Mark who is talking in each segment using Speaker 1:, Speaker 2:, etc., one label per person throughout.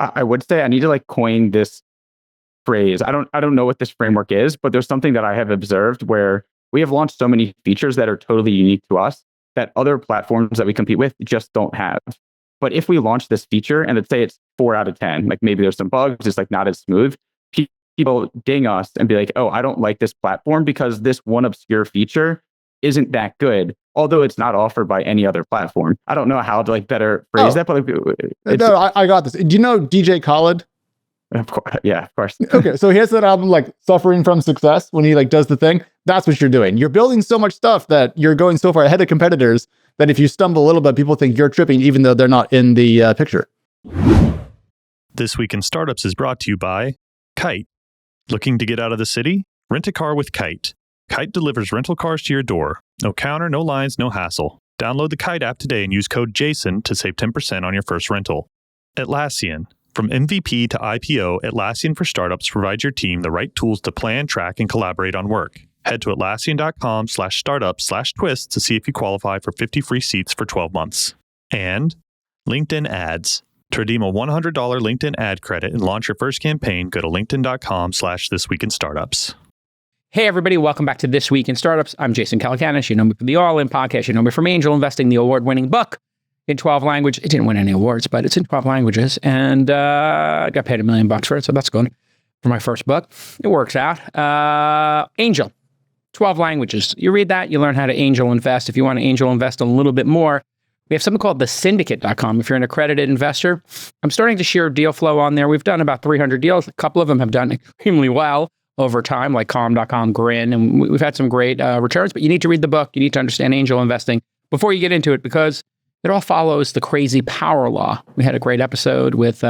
Speaker 1: I would say I need to like coin this phrase. I don't know what this framework is, but there's something that I have observed where we have launched so many features that are totally unique to us that other platforms that we compete with just don't have. But if we launch this feature and let's say it's 4 out of 10, like maybe there's some bugs, it's like not as smooth, people ding us and be like, oh, I don't like this platform because this one obscure feature isn't that good, although it's not offered by any other platform. I don't know how to like better phrase that, but
Speaker 2: no, I got this. Do you know DJ Khaled?
Speaker 1: Of course, yeah, of course.
Speaker 2: Okay, so he has that album like Suffering from Success when he like does the thing. That's what you're doing. You're building so much stuff that you're going so far ahead of competitors that if you stumble a little bit, people think you're tripping even though they're not in the picture.
Speaker 3: This Week in Startups is brought to you by Kyte. Looking to get out of the city? Rent a car with Kyte. Kyte delivers rental cars to your door. No counter, no lines, no hassle. Download the Kyte app today and use code JASON to save 10% on your first rental. Atlassian. From MVP to IPO, Atlassian for Startups provides your team the right tools to plan, track, and collaborate on work. Head to Atlassian.com/startups/twist to see if you qualify for 50 free seats for 12 months. And LinkedIn Ads. To redeem a $100 LinkedIn ad credit and launch your first campaign, go to linkedin.com/thisweekinstartups.
Speaker 4: Hey, everybody. Welcome back to This Week in Startups. I'm Jason Calacanis. You know me from the All In podcast. You know me from Angel Investing, the award-winning book in 12 languages. It didn't win any awards, but it's in 12 languages. And I got paid $1 million for it, so that's good for my first book. It works out. Angel, 12 languages. You read that, you learn how to angel invest. If you want to angel invest a little bit more, we have something called thesyndicate.com. If you're an accredited investor, I'm starting to share deal flow on there. We've done about 300 deals. A couple of them have done extremely well over time, like Calm.com, Grin, and we've had some great returns. But you need to read the book. You need to understand angel investing before you get into it, because it all follows the crazy power law. We had a great episode with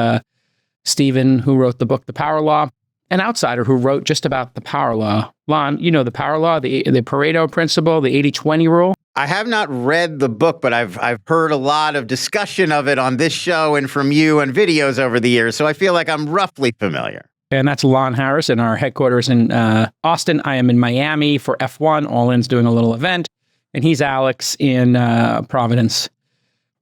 Speaker 4: Stephen, who wrote the book, The Power Law, an outsider who wrote just about the power law. Lon, you know the power law, the Pareto principle, the 80-20 rule.
Speaker 5: I have not read the book, but I've heard a lot of discussion of it on this show and from you and videos over the years, so I feel like I'm roughly familiar.
Speaker 4: And that's Lon Harris in our headquarters in Austin. I am in Miami for F1. All In's doing a little event. And he's Alex in Providence,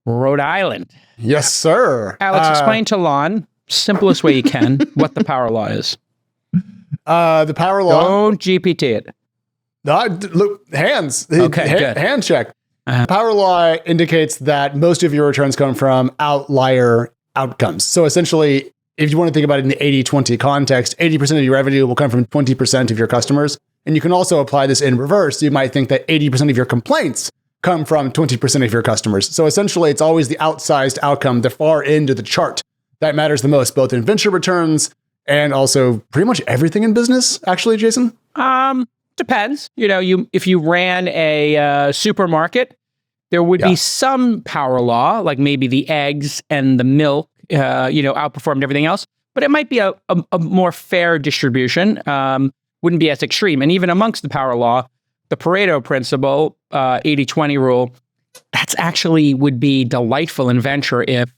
Speaker 4: Rhode Island.
Speaker 2: Yes, sir.
Speaker 4: Alex, explain to Lon, simplest way you can, what the power law is.
Speaker 2: The power law.
Speaker 4: Don't GPT it.
Speaker 2: No, look, hands.
Speaker 4: Okay, good.
Speaker 2: Hand check. Power law indicates that most of your returns come from outlier outcomes. So essentially, if you want to think about it in the 80-20 context, 80% of your revenue will come from 20% of your customers. And you can also apply this in reverse. You might think that 80% of your complaints come from 20% of your customers. So essentially, it's always the outsized outcome, the far end of the chart, that matters the most, both in venture returns and also pretty much everything in business, actually, Jason?
Speaker 4: Depends. You know, if you ran a supermarket, there would be some power law, like maybe the eggs and the milk, outperformed everything else. But it might be a more fair distribution, wouldn't be as extreme. And even amongst the power law, the Pareto principle, 80-20 rule, that's actually would be delightful in venture if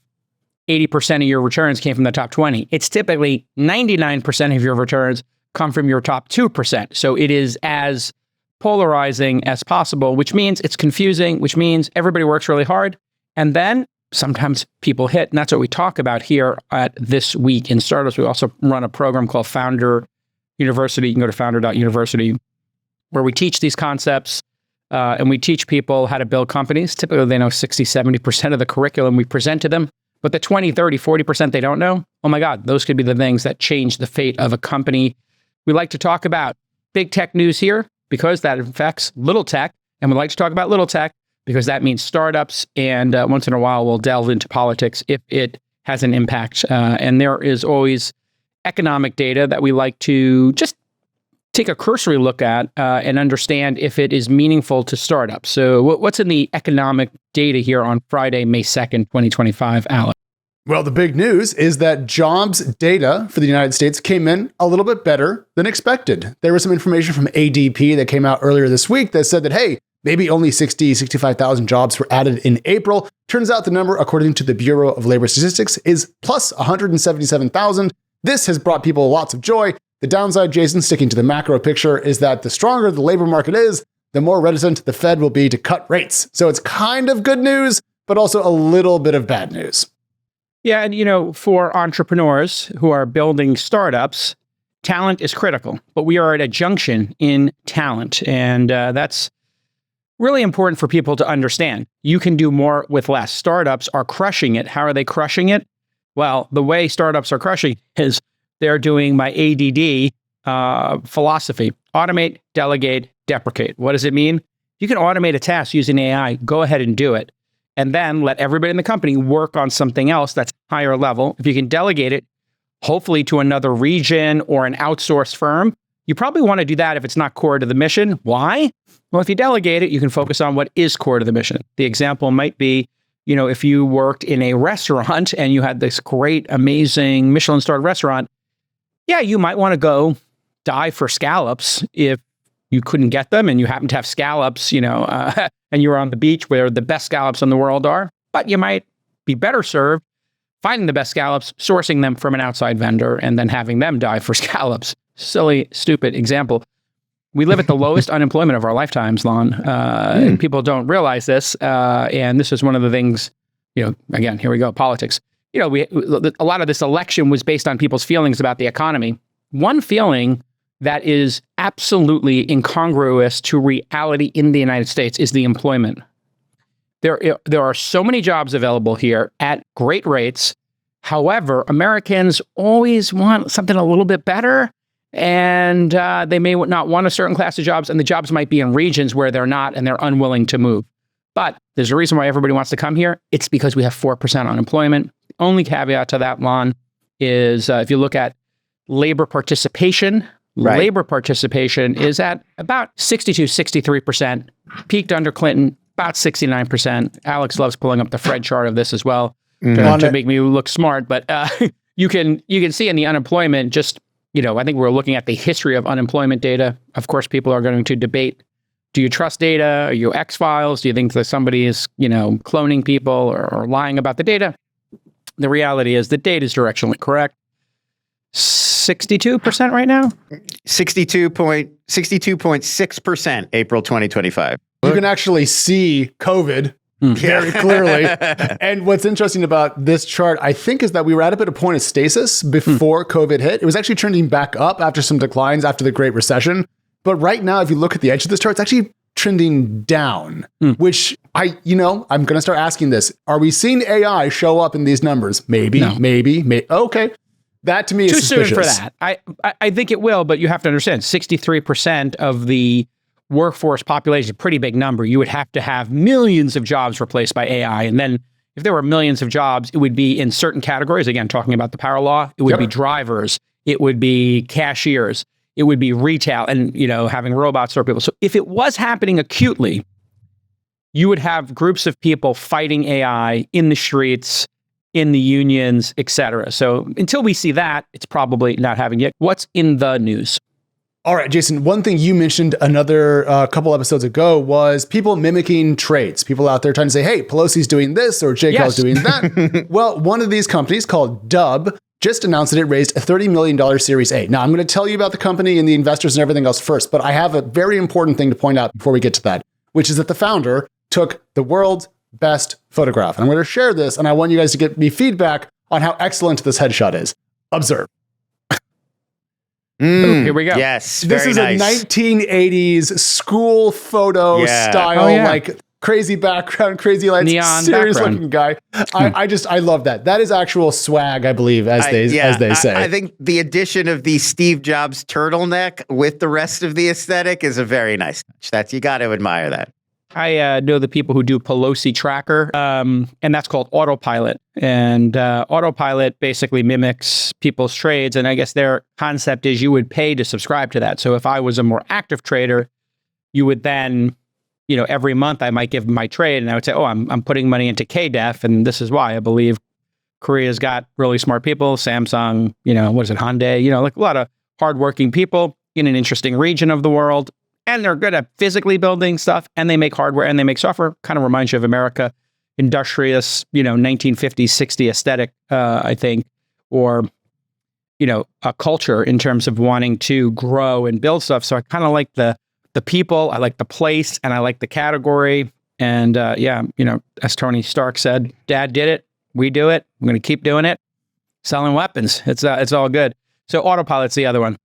Speaker 4: 80% of your returns came from the top 20. It's typically 99% of your returns come from your top 2%. So it is as polarizing as possible, which means it's confusing, which means everybody works really hard. And then sometimes people hit, and that's what we talk about here at This Week in Startups. We also run a program called Founder University. You can go to founder.university, where we teach these concepts and we teach people how to build companies. Typically, they know 60, 70% of the curriculum we present to them. But the 20, 30, 40% they don't know, oh my God, those could be the things that change the fate of a company. We like to talk about big tech news here because that affects little tech. And we like to talk about little tech because that means startups. And once in a while, we'll delve into politics if it has an impact. And there is always economic data that we like to just take a cursory look at and understand if it is meaningful to startups. So what's in the economic data here on Friday, May 2nd, 2025, Alex?
Speaker 2: Well, the big news is that jobs data for the United States came in a little bit better than expected. There was some information from ADP that came out earlier this week that said that, hey, maybe only 65,000 jobs were added in April. Turns out the number, according to the Bureau of Labor Statistics, is plus 177,000. This has brought people lots of joy. The downside, Jason, sticking to the macro picture, is that the stronger the labor market is, the more reticent the Fed will be to cut rates. So it's kind of good news, but also a little bit of bad news.
Speaker 4: Yeah, and for entrepreneurs who are building startups, talent is critical, but we are at a junction in talent, and that's really important for people to understand. You can do more with less. Startups are crushing it. How are they crushing it? Well, the way startups are crushing is they're doing my ADD philosophy: automate, delegate, deprecate. What does it mean? You can automate a task using AI. Go ahead and do it. And then let everybody in the company work on something else that's higher level. If you can delegate it, hopefully to another region or an outsourced firm, you probably want to do that if it's not core to the mission. Why? Well, if you delegate it, you can focus on what is core to the mission. The example might be, if you worked in a restaurant and you had this great, amazing Michelin-starred restaurant, yeah, you might want to go dive for scallops if you couldn't get them and you happen to have scallops, and you're on the beach where the best scallops in the world are, but you might be better served finding the best scallops, sourcing them from an outside vendor, and then having them dive for scallops. Silly, stupid example. We live at the lowest unemployment of our lifetimes, Lon. And people don't realize this. And this is one of the things, again, here we go, politics. A lot of this election was based on people's feelings about the economy. One feeling that is absolutely incongruous to reality in the United States is the employment. There are so many jobs available here at great rates. However, Americans always want something a little bit better, and they may not want a certain class of jobs, and the jobs might be in regions where they're not, and they're unwilling to move. But there's a reason why everybody wants to come here. It's because we have 4% unemployment. Only caveat to that, Lon, is if you look at labor participation, labor participation is at about 63%, peaked under Clinton, about 69%. Alex loves pulling up the Fred chart of this as well to make me look smart. But you can see in the unemployment, just, I think we're looking at the history of unemployment data. Of course, people are going to debate, do you trust data? Are you X-Files? Do you think that somebody is, cloning people or lying about the data? The reality is the data is directionally correct. 62% right now?
Speaker 5: 62.6% April 2025.
Speaker 2: You can actually see COVID very clearly. And what's interesting about this chart, I think, is that we were at a bit of point of stasis before COVID hit. It was actually trending back up after some declines after the Great Recession. But right now, if you look at the edge of this chart, it's actually trending down, which I'm going to start asking this. Are we seeing AI show up in these numbers? Maybe,
Speaker 4: No.
Speaker 2: maybe. Okay. That to me is suspicious.
Speaker 4: Too soon for that. I think it will, but you have to understand 63% of the workforce population is a pretty big number. You would have to have millions of jobs replaced by AI. And then if there were millions of jobs, it would be in certain categories. Again, talking about the power law, it would be drivers, it would be cashiers, it would be retail, and having robots serve people. So if it was happening acutely, you would have groups of people fighting AI in the streets, in the unions, et cetera. So until we see that, it's probably not having yet. What's in the news?
Speaker 2: All right, Jason, one thing you mentioned another couple episodes ago was people mimicking trades. People out there trying to say, hey, Pelosi's doing this or Jay Call's doing that. Well, one of these companies called Dub just announced that it raised a $30 million Series A. Now, I'm going to tell you about the company and the investors and everything else first, but I have a very important thing to point out before we get to that, which is that the founder took the world's best photograph. And I'm going to share this, and I want you guys to get me feedback on how excellent this headshot is. Observe.
Speaker 4: Here we go.
Speaker 5: Yes,
Speaker 2: This is
Speaker 5: very nice.
Speaker 2: a 1980s school photo style, like crazy background, crazy lights,
Speaker 4: Neon
Speaker 2: serious
Speaker 4: background.
Speaker 2: looking guy. I love that. That is actual swag, I believe, as they say.
Speaker 5: I think the addition of the Steve Jobs turtleneck with the rest of the aesthetic is a very nice touch. You got to admire that.
Speaker 4: I know the people who do Pelosi Tracker, and that's called Autopilot. And Autopilot basically mimics people's trades. And I guess their concept is you would pay to subscribe to that. So if I was a more active trader, you would then, every month I might give my trade, and I would say, oh, I'm putting money into KDEF, and this is why I believe Korea's got really smart people. Samsung, what is it, Hyundai, like a lot of hardworking people in an interesting region of the world. And they're good at physically building stuff, and they make hardware and they make software. Kind of reminds you of America, industrious, 1950s, 60s aesthetic, I think, or, a culture in terms of wanting to grow and build stuff. So I kind of like the people, I like the place, and I like the category. And as Tony Stark said, Dad did it. We do it. I'm going to keep doing it. Selling weapons. It's all good. So autopilot's the other one.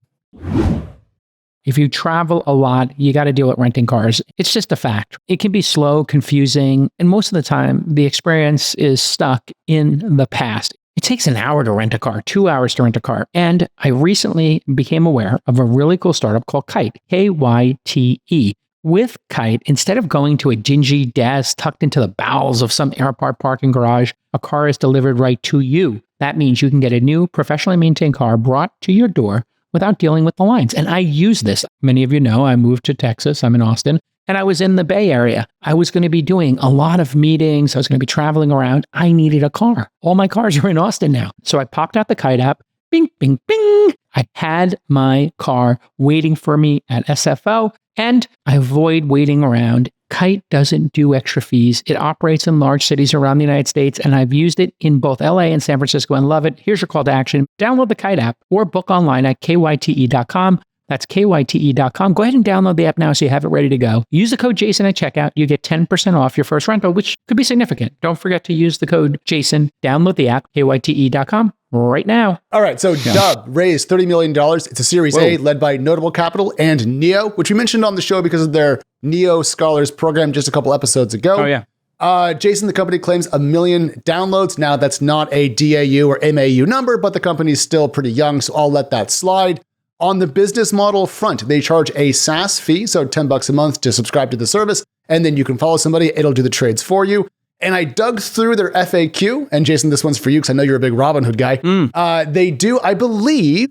Speaker 4: If you travel a lot, you got to deal with renting cars. It's just a fact. It can be slow, confusing, and most of the time, the experience is stuck in the past. It takes an hour to rent a car, 2 hours to rent a car. And I recently became aware of a really cool startup called Kyte, Kyte. With Kyte, instead of going to a dingy desk tucked into the bowels of some airport parking garage, a car is delivered right to you. That means you can get a new, professionally maintained car brought to your door without dealing with the lines. And I use this. Many of you know I moved to Texas. I'm in Austin. And I was in the Bay Area. I was going to be doing a lot of meetings. I was going to be traveling around. I needed a car. All my cars are in Austin now. So I popped out the Kyte app. Bing, bing, bing. I had my car waiting for me at SFO, and I avoid waiting around. Kyte doesn't do extra fees. It operates in large cities around the United States, and I've used it in both LA and San Francisco and love it. Here's your call to action. Download the Kyte app or book online at kyte.com. That's kyte.com. Go ahead and download the app now so you have it ready to go. Use the code Jason at checkout. You get 10% off your first rental, which could be significant. Don't forget to use the code Jason. Download the app, kyte.com right now.
Speaker 2: All right, so Dub raised $30 million. It's a Series A led by Notable Capital and Neo, which we mentioned on the show because of their Neo Scholars program just a couple episodes ago.
Speaker 4: Oh, yeah.
Speaker 2: Jason, the company claims 1 million downloads. Now, that's not a DAU or MAU number, but the company's still pretty young, so I'll let that slide. On the business model front, they charge a SaaS fee, so $10 a month to subscribe to the service, and then you can follow somebody, it'll do the trades for you. And I dug through their FAQ, and Jason, this one's for you because I know you're a big Robinhood guy. They do, I believe,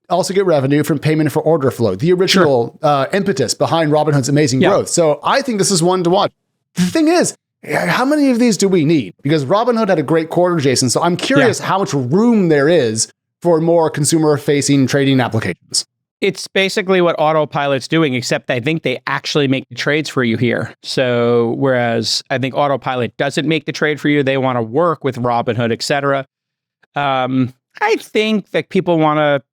Speaker 2: also get revenue from payment for order flow, the original impetus behind Robinhood's amazing growth. So I think this is one to watch. The thing is, how many of these do we need? Because Robinhood had a great quarter, Jason, so I'm curious how much room there is for more consumer-facing trading applications.
Speaker 4: It's basically what Autopilot's doing, except I think they actually make the trades for you here. So whereas I think Autopilot doesn't make the trade for you, they want to work with Robinhood, et cetera. I think that people want to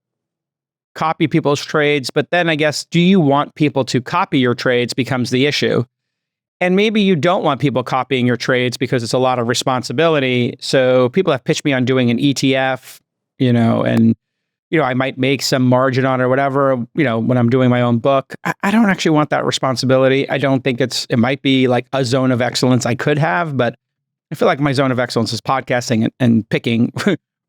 Speaker 4: copy people's trades, but then I guess, do you want people to copy your trades becomes the issue. And maybe you don't want people copying your trades because it's a lot of responsibility. So people have pitched me on doing an ETF, and I might make some margin on it or whatever, when I'm doing my own book. I don't actually want that responsibility. I don't think it might be like a zone of excellence I could have, but I feel like my zone of excellence is podcasting and picking,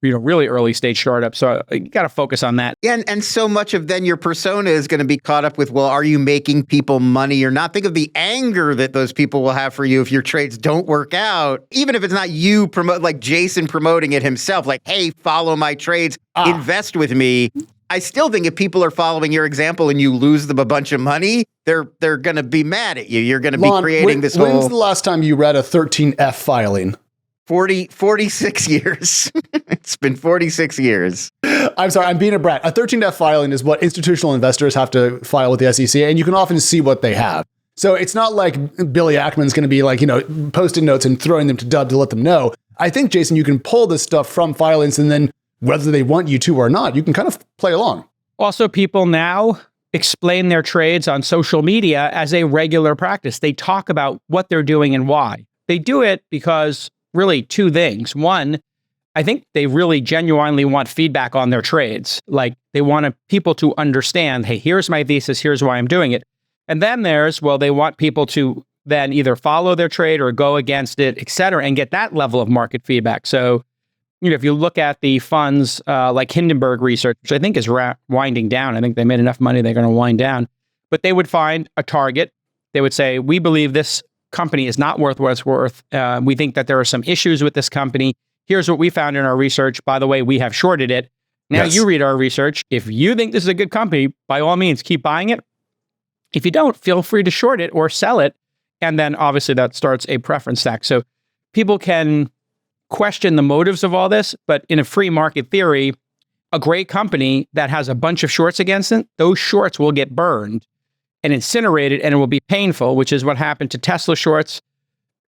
Speaker 4: really early stage startups. So you got to focus on that.
Speaker 5: Yeah, and so much of then your persona is going to be caught up with, well, are you making people money or not? Think of the anger that those people will have for you if your trades don't work out. Even if it's not you like Jason promoting it himself, like, hey, follow my trades, invest with me. I still think if people are following your example and you lose them a bunch of money, they're going to be mad at you. You're going to be creating this whole...
Speaker 2: When's the last time you read a 13F filing?
Speaker 5: 46 years. It's been 46 years.
Speaker 2: I'm sorry, I'm being a brat. A 13F filing is what institutional investors have to file with the SEC, and you can often see what they have. So it's not like Billy Ackman's going to be like, posting notes and throwing them to Dub to let them know. I think, Jason, you can pull this stuff from filings, and then whether they want you to or not, you can kind of play along. Also,
Speaker 4: people now explain their trades on social media as a regular practice. They talk about what they're doing and why. They do it because really two things. One, I think they really genuinely want feedback on their trades. Like they want people to understand, hey, here's my thesis, here's why I'm doing it. And then they want people to then either follow their trade or go against it, et cetera, and get that level of market feedback. So, if you look at the funds like Hindenburg Research, which I think is winding down, I think they made enough money, they're going to wind down, but they would find a target. They would say, we believe this company is not worth what it's worth. We think that there are some issues with this company. Here's what we found in our research. By the way, we have shorted it. Now you read our research. If you think this is a good company, by all means, keep buying it. If you don't, feel free to short it or sell it. And then obviously that starts a preference stack. So people can question the motives of all this, but in a free market theory, a great company that has a bunch of shorts against it, those shorts will get burned and incinerated, and it will be painful, which is what happened to Tesla shorts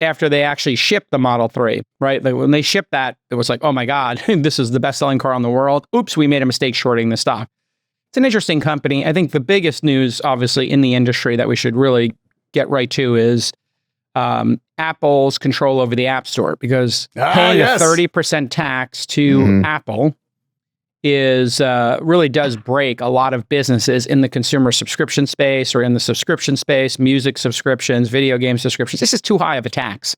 Speaker 4: after they actually shipped the Model 3, right? Like when they shipped that, it was like, oh my God, this is the best-selling car in the world. Oops, we made a mistake shorting the stock. It's an interesting company. I think the biggest news, obviously, in the industry that we should really get right to is Apple's control over the App Store, because paying a 30% tax to Apple is really does break a lot of businesses in the consumer subscription space or in the subscription space, music subscriptions, video game subscriptions. This is too high of a tax,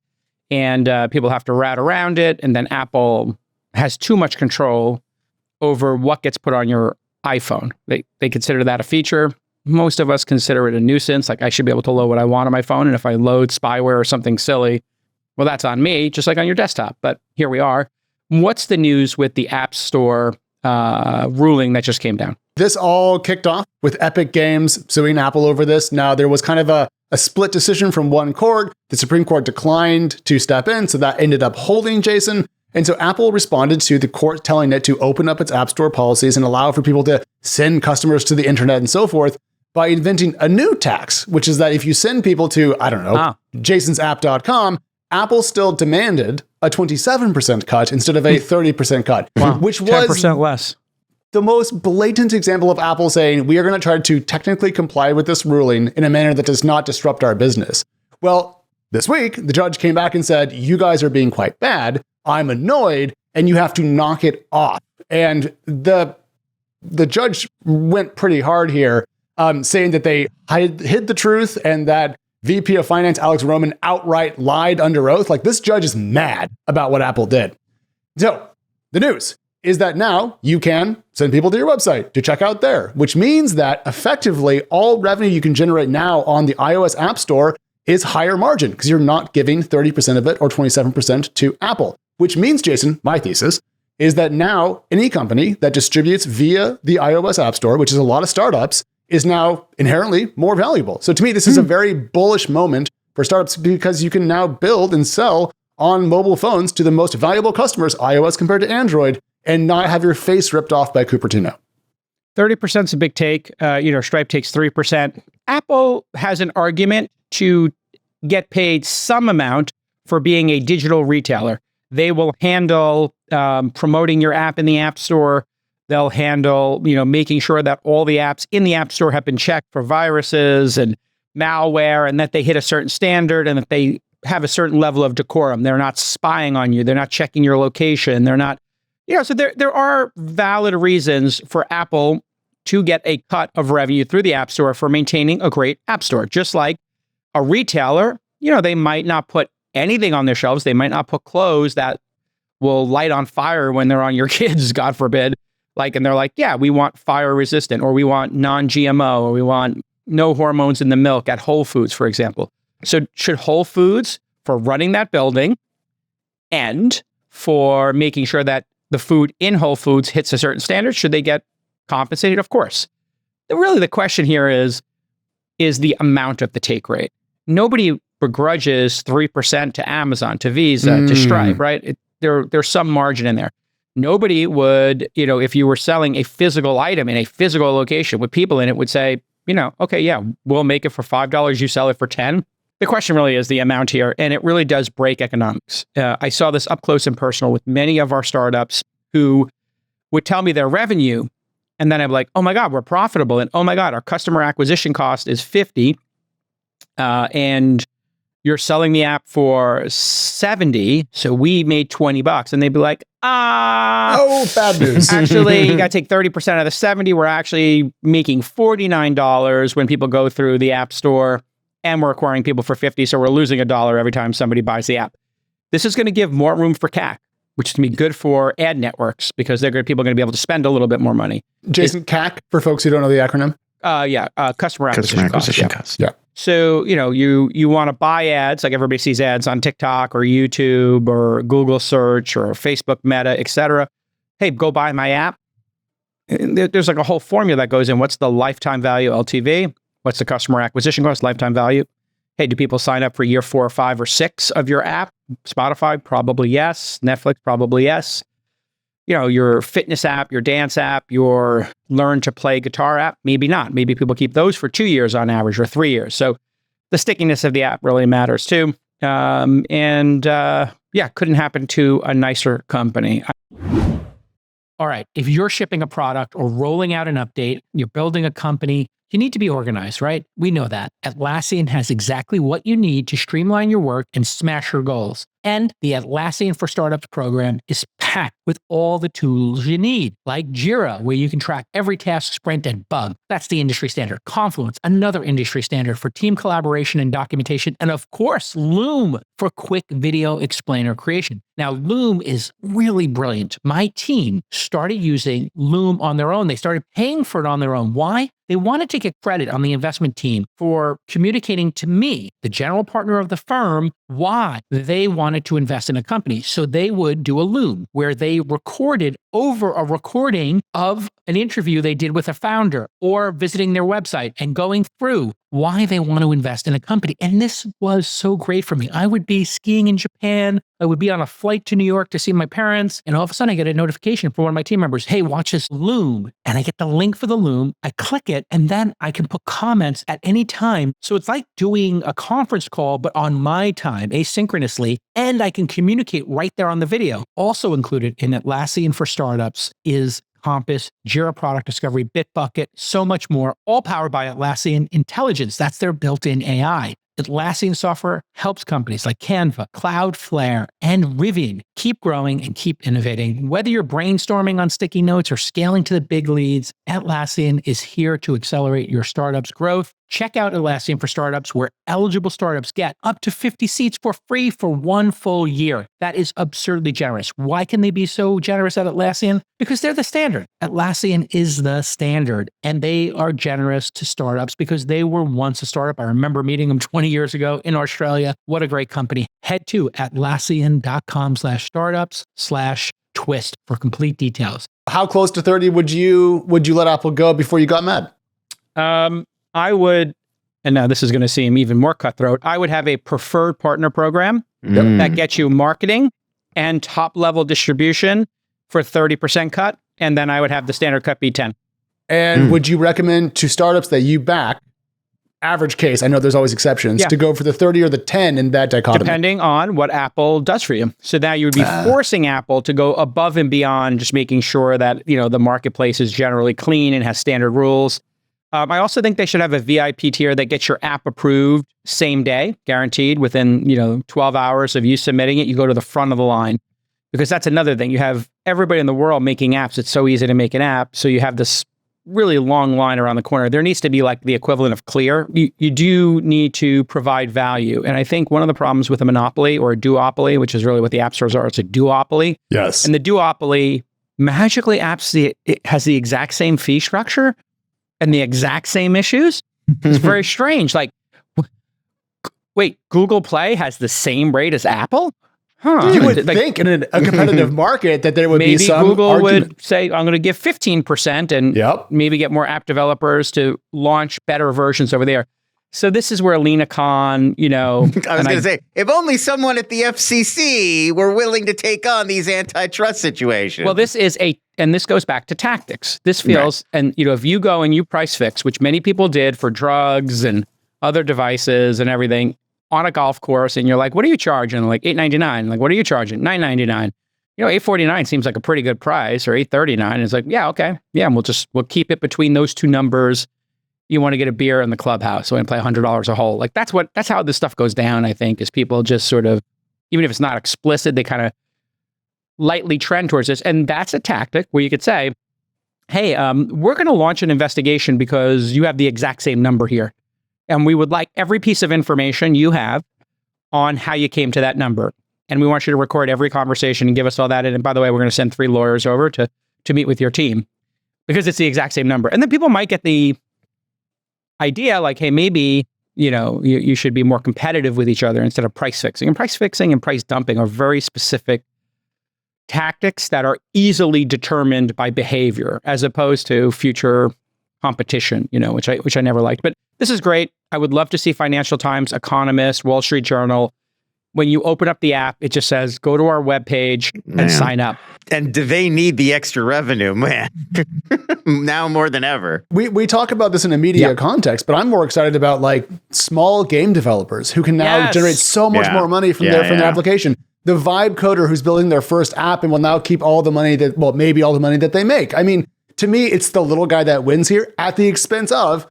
Speaker 4: and people have to rat around it. And then Apple has too much control over what gets put on your iPhone. They consider that a feature. Most of us consider it a nuisance. Like, I should be able to load what I want on my phone. And if I load spyware or something silly, well, that's on me, just like on your desktop. But here we are. What's the news with the App Store ruling that just came down?
Speaker 2: This all kicked off with Epic Games suing Apple over this. Now, there was kind of a split decision from one court. The Supreme Court declined to step in, so that ended up holding Jason. And so Apple responded to the court telling it to open up its App Store policies and allow for people to send customers to the internet and so forth by inventing a new tax, which is that if you send people to, I don't know, jasonsapp.com, Apple still demanded a 27% cut instead of a 30% cut, which was
Speaker 4: 10% less.
Speaker 2: The most blatant example of Apple saying, we are going to try to technically comply with this ruling in a manner that does not disrupt our business. Well, this week, the judge came back and said, you guys are being quite bad. I'm annoyed, and you have to knock it off. And the judge went pretty hard here, saying that they hid the truth and that VP of Finance Alex Roman outright lied under oath. Like, this judge is mad about what Apple did. So the news is that now you can send people to your website to check out there, which means that effectively all revenue you can generate now on the iOS App Store is higher margin because you're not giving 30% of it or 27% to Apple, which means, Jason, my thesis is that now any company that distributes via the iOS App Store, which is a lot of startups, is now inherently more valuable. So to me, this is a very bullish moment for startups because you can now build and sell on mobile phones to the most valuable customers, iOS compared to Android, and not have your face ripped off by Cupertino.
Speaker 4: 30% is a big take. Stripe takes 3%. Apple has an argument to get paid some amount for being a digital retailer. They will handle promoting your app in the App Store. They'll handle, making sure that all the apps in the App Store have been checked for viruses and malware, and that they hit a certain standard and that they have a certain level of decorum. They're not spying on you. They're not checking your location. They're not, so there are valid reasons for Apple to get a cut of revenue through the App Store for maintaining a great App Store. Just like a retailer, they might not put anything on their shelves. They might not put clothes that will light on fire when they're on your kids, God forbid. And they're like, yeah, we want fire resistant, or we want non-GMO, or we want no hormones in the milk at Whole Foods, for example. So should Whole Foods, for running that building and for making sure that the food in Whole Foods hits a certain standard, should they get compensated? Of course. Really, the question here is the amount of the take rate. Nobody begrudges 3% to Amazon, to Visa, to Stripe, right? There's some margin in there. Nobody would, if you were selling a physical item in a physical location with people in it, would say, okay, yeah, we'll make it for $5, you sell it for 10. The question really is the amount here, and it really does break economics. I saw this up close and personal with many of our startups who would tell me their revenue, and then I'm like, oh my God, we're profitable, and oh my God, our customer acquisition cost is 50, and you're selling the app for 70, so we made $20. And they'd be like,
Speaker 2: oh, bad news.
Speaker 4: Actually, you got to take 30% of the 70. We're actually making $49 when people go through the App Store, and we're acquiring people for 50, so we're losing $1 every time somebody buys the app. This is going to give more room for CAC, which is going to be good for ad networks because people are going to be able to spend a little bit more money.
Speaker 2: Jason, CAC, for folks who don't know the acronym?
Speaker 4: Customer acquisition cost.
Speaker 2: Yeah.
Speaker 4: So, you want to buy ads, like everybody sees ads on TikTok or YouTube or Google search or Facebook Meta, etc. Hey, go buy my app. There's like a whole formula that goes in. What's the lifetime value, LTV? What's the customer acquisition cost, lifetime value? Hey, do people sign up for year 4 or 5 or 6 of your app? Spotify, probably yes. Netflix, probably yes. Your fitness app, your dance app, your learn to play guitar app, maybe not. Maybe people keep those for 2 years on average or 3 years. So the stickiness of the app really matters too. Couldn't happen to a nicer company. all right, if you're shipping a product or rolling out an update, you're building a company, you need to be organized, right? We know that. Atlassian has exactly what you need to streamline your work and smash your goals. And the Atlassian for Startups program is packed with all the tools you need, like Jira, where you can track every task, sprint, and bug. That's the industry standard. Confluence, another industry standard for team collaboration and documentation. And of course, Loom for quick video explainer creation. Now, Loom is really brilliant. My team started using Loom on their own. They started paying for it on their own. Why? They wanted to get credit on the investment team for communicating to me, the general partner of the firm, why they wanted to invest in a company. So they would do a Loom where they recorded over a recording of an interview they did with a founder or visiting their website and going through why they want to invest in a company. And this was so great for me. I would be skiing in Japan. I would be on a flight to New York to see my parents. And all of a sudden I get a notification from one of my team members, hey, watch this Loom. And I get the link for the Loom. I click it, and then I can put comments at any time. So it's like doing a conference call, but on my time, asynchronously. And I can communicate right there on the video. Also included in Atlassian for Startups is Compass, Jira Product Discovery, Bitbucket, so much more, all powered by Atlassian Intelligence. That's their built-in AI. Atlassian software helps companies like Canva, Cloudflare, and Rivian keep growing and keep innovating. Whether you're brainstorming on sticky notes or scaling to the big leads, Atlassian is here to accelerate your startup's growth. Check out Atlassian for Startups, where eligible startups get up to 50 seats for free for 1 full year. That is absurdly generous. Why can they be so generous at Atlassian? Because they're the standard. Atlassian is the standard, and they are generous to startups because they were once a startup. I remember meeting them 20 years ago in Australia. What a great company. Head to Atlassian.com/startups/twist for complete details.
Speaker 2: How close to 30 would you let Apple go before you got mad?
Speaker 4: I would, and now this is going to seem even more cutthroat, I would have a preferred partner program that gets you marketing and top-level distribution for 30% cut, and then I would have the standard cut be 10.
Speaker 2: And would you recommend to startups that you back, average case, I know there's always exceptions, to go for the 30 or the 10 in that dichotomy?
Speaker 4: Depending on what Apple does for you. So now you would be forcing Apple to go above and beyond just making sure that, the marketplace is generally clean and has standard rules. I also think they should have a VIP tier that gets your app approved same day, guaranteed within, 12 hours of you submitting it. You go to the front of the line, because that's another thing. You have everybody in the world making apps. It's so easy to make an app. So you have this really long line around the corner. There needs to be like the equivalent of clear. You do need to provide value. And I think one of the problems with a monopoly or a duopoly, which is really what the app stores are, it's a duopoly.
Speaker 2: Yes.
Speaker 4: And the duopoly magically it has the exact same fee structure and the exact same issues. It's very strange. Like, wait, Google Play has the same rate as Apple? Huh.
Speaker 2: You would think in a competitive market that there would be some
Speaker 4: Maybe Google
Speaker 2: argument.
Speaker 4: would say, I'm going to give 15% and maybe get more app developers to launch better versions over there. So this is where Lena Khan, I was
Speaker 5: going to say, if only someone at the FCC were willing to take on these antitrust situations.
Speaker 4: Well, this goes back to tactics. This feels, and if you go and you price fix, which many people did for drugs and other devices and everything on a golf course, and you're like, what are you charging? Like $8.99. Like, what are you charging? $9.99. $8.49 seems like a pretty good price, or $8.39. It's like, yeah, okay. Yeah, and we'll keep it between those two numbers. You want to get a beer in the clubhouse, so I play $100 a hole. Like that's how this stuff goes down, I think, is people just sort of, even if it's not explicit, they kind of lightly trend towards this. And that's a tactic where you could say, hey, we're going to launch an investigation because you have the exact same number here. And we would like every piece of information you have on how you came to that number. And we want you to record every conversation and give us all that. And by the way, we're going to send 3 lawyers over to meet with your team because it's the exact same number. And then people might get the idea like, hey, maybe, you should be more competitive with each other instead of price fixing. And price fixing and price dumping are very specific tactics that are easily determined by behavior as opposed to future competition, which I never liked. But this is great. I would love to see Financial Times, Economist, Wall Street Journal. When you open up the app, it just says, go to our webpage and sign up.
Speaker 5: And do they need the extra revenue, man? Now more than ever.
Speaker 2: We talk about this in a media context, but I'm more excited about like small game developers who can now generate so much more money from their application. the vibe coder who's building their first app and will now keep all the money maybe all the money that they make. I mean, to me, it's the little guy that wins here at the expense of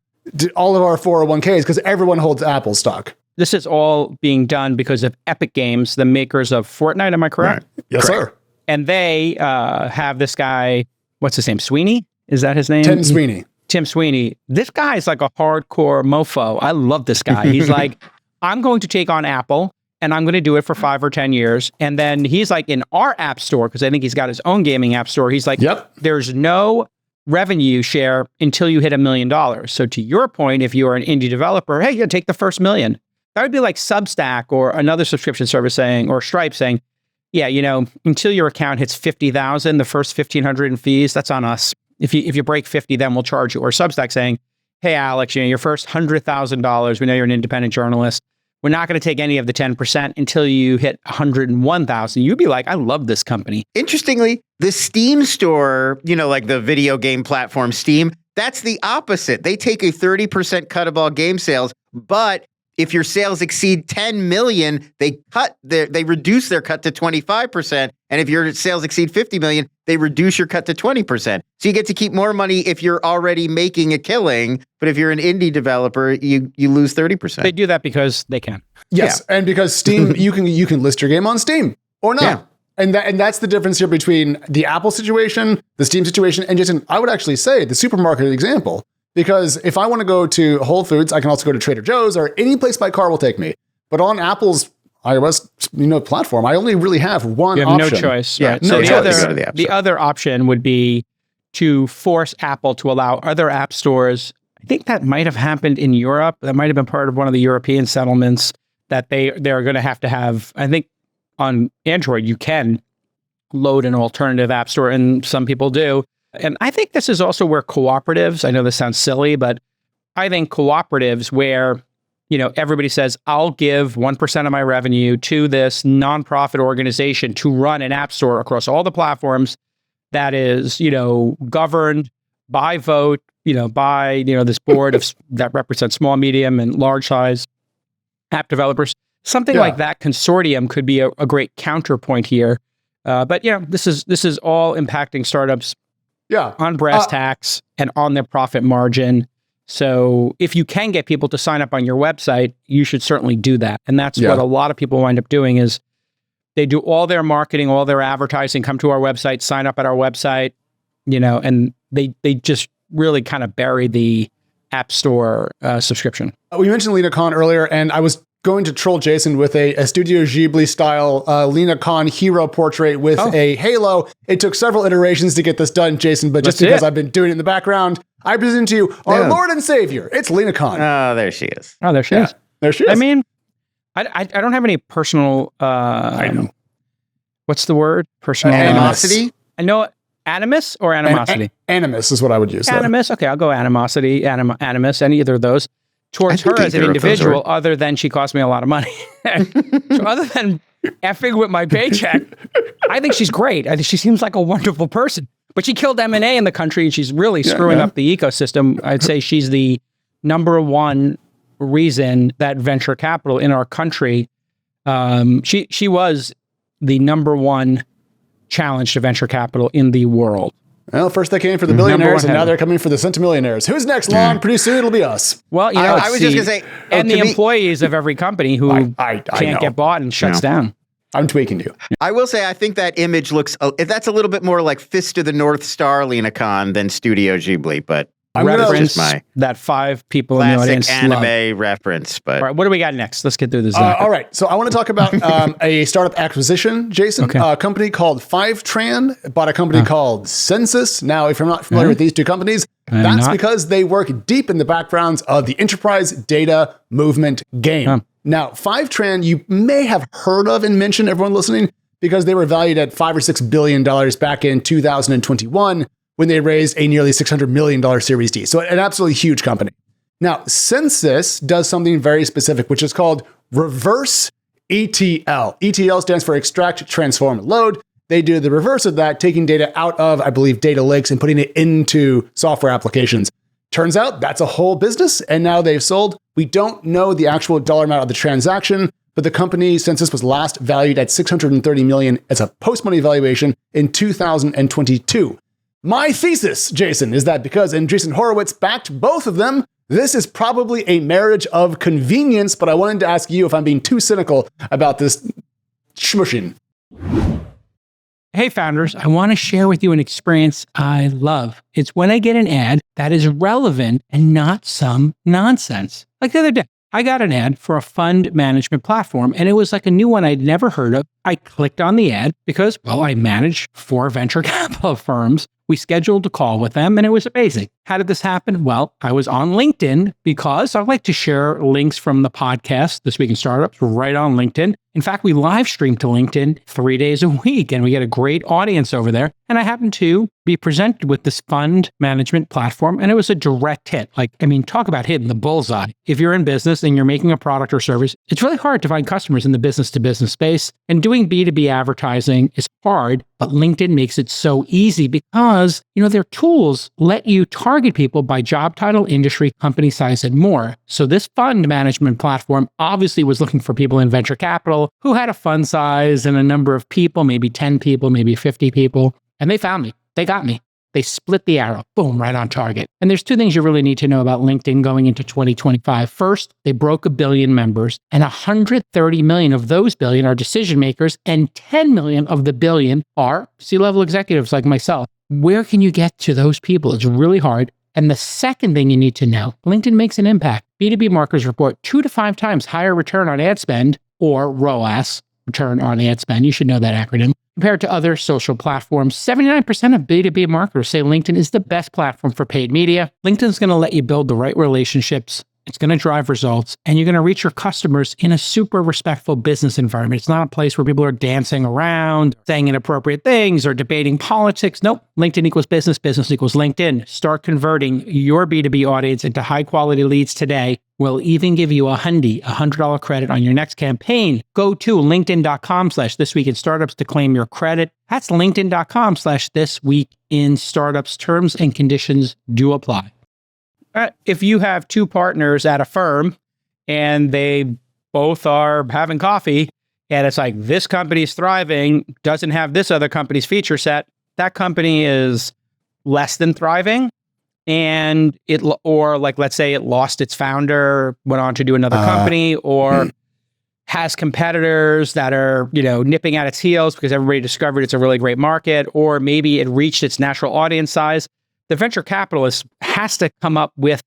Speaker 2: all of our 401ks because everyone holds Apple stock.
Speaker 4: This is all being done because of Epic Games, the makers of Fortnite. Am I correct?
Speaker 2: Right. Yes,
Speaker 4: correct.
Speaker 2: Sir.
Speaker 4: And they have this guy, what's his name? Sweeney? Is that his name?
Speaker 2: Tim Sweeney.
Speaker 4: Tim Sweeney. This guy is like a hardcore mofo. I love this guy. He's like, I'm going to take on Apple and I'm going to do it for 5 or 10 years. And then he's like in our app store, because I think he's got his own gaming app store. He's like, there's no revenue share until you hit $1 million. So to your point, if you're an indie developer, hey, you take the first $1 million. That would be like Substack or another subscription service saying, or Stripe saying, yeah, until your account hits 50,000, the first 1,500 in fees, that's on us. If you break 50, then we'll charge you. Or Substack saying, hey, Alex, your first $100,000, we know you're an independent journalist. We're not going to take any of the 10% until you hit 101,000. You'd be like, I love this company.
Speaker 5: Interestingly, the Steam store, like the video game platform Steam, that's the opposite. They take a 30% cut of all game sales, but if your sales exceed 10 million, they reduce their cut to 25%. And if your sales exceed 50 million, they reduce your cut to 20%. So you get to keep more money if you're already making a killing. But if you're an indie developer, you lose 30%.
Speaker 4: They do that because they can.
Speaker 2: Yes. Yeah. And because Steam, you can list your game on Steam or not. Yeah. And that's the difference here between the Apple situation, the Steam situation, and Jason, I would actually say the supermarket example. Because if I want to go to Whole Foods, I can also go to Trader Joe's or any place my car will take me. But on Apple's iOS platform, I only really have one option.
Speaker 4: You have no choice.
Speaker 2: Yeah,
Speaker 4: right?
Speaker 2: No choice.
Speaker 4: So the other option would be to force Apple to allow other app stores. I think that might have happened in Europe. That might have been part of one of the European settlements that they're going to have. I think on Android, you can load an alternative app store, and some people do. And I think this is also where cooperatives, I know this sounds silly, but I think cooperatives where, everybody says, I'll give 1% of my revenue to this nonprofit organization to run an app store across all the platforms that is, governed by vote, by, this board that represents small, medium, and large size app developers. Something like that consortium could be a great counterpoint here. But this is all impacting startups on brass tacks and on their profit margin. So if you can get people to sign up on your website, you should certainly do that. And that's what a lot of people wind up doing is they do all their marketing, all their advertising, come to our website, sign up at our website, and they just really kind of bury the App Store subscription.
Speaker 2: We mentioned Lena Khan earlier, and I was going to troll Jason with a Studio Ghibli style Lena Khan hero portrait with a halo. It took several iterations to get this done, Jason, but just because I've been doing it in the background, I present to you our Lord and Savior. It's Lena Khan.
Speaker 5: Oh, there she is.
Speaker 4: Oh, there she is.
Speaker 2: There she is.
Speaker 4: I mean, I don't have any personal, I know. What's the word? Personal
Speaker 5: animosity?
Speaker 4: I know animus or animosity?
Speaker 2: Animus is what I would use.
Speaker 4: Animus. Okay, I'll go animosity, animus, any either of those. Towards her as an individual, other than she cost me a lot of money. So other than effing with my paycheck, I think she's great. I think she seems like a wonderful person. But she killed M&A in the country, and she's really screwing up the ecosystem. I'd say she's the number one reason that venture capital in our country, she was the number one challenge to venture capital in the world.
Speaker 2: Well, first they came for the billionaires, and now they're coming for the centimillionaires. Who's next, Lon? Pretty soon it'll be us.
Speaker 4: Well,
Speaker 5: I was just going to say...
Speaker 4: and the employees of every company who can't get bought and shuts down.
Speaker 2: I'm tweaking you.
Speaker 5: I will say, I think that image looks... that's a little bit more like Fist of the North Star Lena Khan than Studio Ghibli, but...
Speaker 4: I'm reference that 5 people in the audience
Speaker 5: anime reference. But
Speaker 4: all right, what do we got next? Let's get through this.
Speaker 2: All right, so I want to talk about a startup acquisition, Jason. A company called Fivetran bought a company called Census. Now, if you're not familiar with these two companies, that's because they work deep in the backgrounds of the enterprise data movement game. Now, Fivetran, you may have heard of and mentioned, everyone listening, because they were valued at $5 or $6 billion back in 2021. When they raised a nearly $600 million Series D. So an absolutely huge company. Now, Census does something very specific, which is called reverse ETL. ETL stands for extract, transform, load. They do the reverse of that, taking data out of, I believe, data lakes and putting it into software applications. Turns out that's a whole business, and now they've sold. We don't know the actual dollar amount of the transaction, but the company Census was last valued at $630 million as a post-money valuation in 2022. My thesis, Jason, is that because Andreessen Horowitz backed both of them, this is probably a marriage of convenience, but I wanted to ask you if I'm being too cynical about this smushing.
Speaker 4: Hey, founders, I want to share with you an experience I love. It's when I get an ad that is relevant and not some nonsense. Like the other day, I got an ad for a fund management platform, and it was like a new one I'd never heard of. I clicked on the ad because, well, I manage 4 venture capital firms. We scheduled a call with them, and it was amazing. How did this happen? Well, I was on LinkedIn because I like to share links from the podcast, This Week in Startups, right on LinkedIn. In fact, we live stream to LinkedIn 3 days a week, and we get a great audience over there. And I happened to be presented with this fund management platform, and it was a direct hit. Talk about hitting the bullseye. If you're in business and you're making a product or service, it's really hard to find customers in the business-to-business space, and doing B2B advertising is hard, but LinkedIn makes it so easy because, their tools let you target people by job title, industry, company size, and more. So this fund management platform obviously was looking for people in venture capital who had a fund size and a number of people, maybe 10 people, maybe 50 people, and they found me. They got me. They split the arrow, boom, right on target. And there's 2 things you really need to know about LinkedIn going into 2025. First, they broke 1 billion members, and 130 million of those billion are decision makers, and 10 million of the billion are C-level executives like myself. Where can you get to those people? It's really hard. And the second thing you need to know, LinkedIn makes an impact. B2B marketers report 2 to 5 times higher return on ad spend, or ROAS, return on ad spend. You should know that acronym. Compared to other social platforms, 79% of B2B marketers say LinkedIn is the best platform for paid media. LinkedIn's going to let you build the right relationships. It's going to drive results, and you're going to reach your customers in a super respectful business environment. It's not a place where people are dancing around, saying inappropriate things, or debating politics. Nope. LinkedIn equals business. Business equals LinkedIn. Start converting your B2B audience into high-quality leads today. We'll even give you a $100 credit on your next campaign. Go to linkedin.com/thisweekinstartups to claim your credit. That's linkedin.com/thisweekinstartups. Terms and conditions do apply. If you have 2 partners at a firm and they both are having coffee and it's like, this company's thriving, doesn't have this other company's feature set, that company is less than thriving. And let's say it lost its founder, went on to do another company, or has competitors that are, nipping at its heels because everybody discovered it's a really great market, or maybe it reached its natural audience size. The venture capitalist has to come up with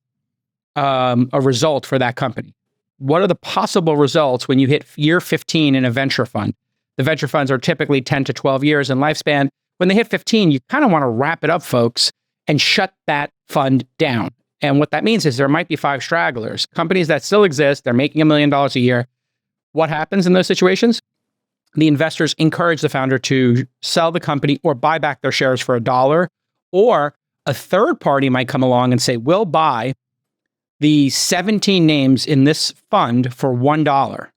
Speaker 4: a result for that company. What are the possible results when you hit year 15 in a venture fund? The venture funds are typically 10 to 12 years in lifespan. When they hit 15, you kind of want to wrap it up, folks, and shut that fund down. And what that means is there might be 5 stragglers, companies that still exist, they're making $1 million a year. What happens in those situations? The investors encourage the founder to sell the company or buy back their shares for $1, or a third party might come along and say, we'll buy the 17 names in this fund for $1.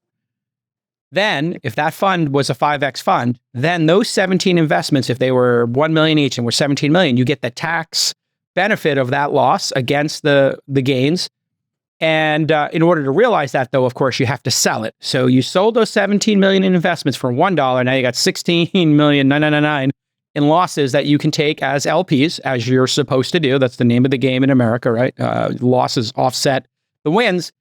Speaker 4: Then, if that fund was a 5X fund, then those 17 investments, if they were 1 million each and were 17 million, you get the tax benefit of that loss against the gains. And in order to realize that, though, of course, you have to sell it. So you sold those 17 million in investments for $1. Now you got 16,999,999 in losses that you can take as LPs, as you're supposed to do. That's the name of the game in America, right? Losses offset the wins.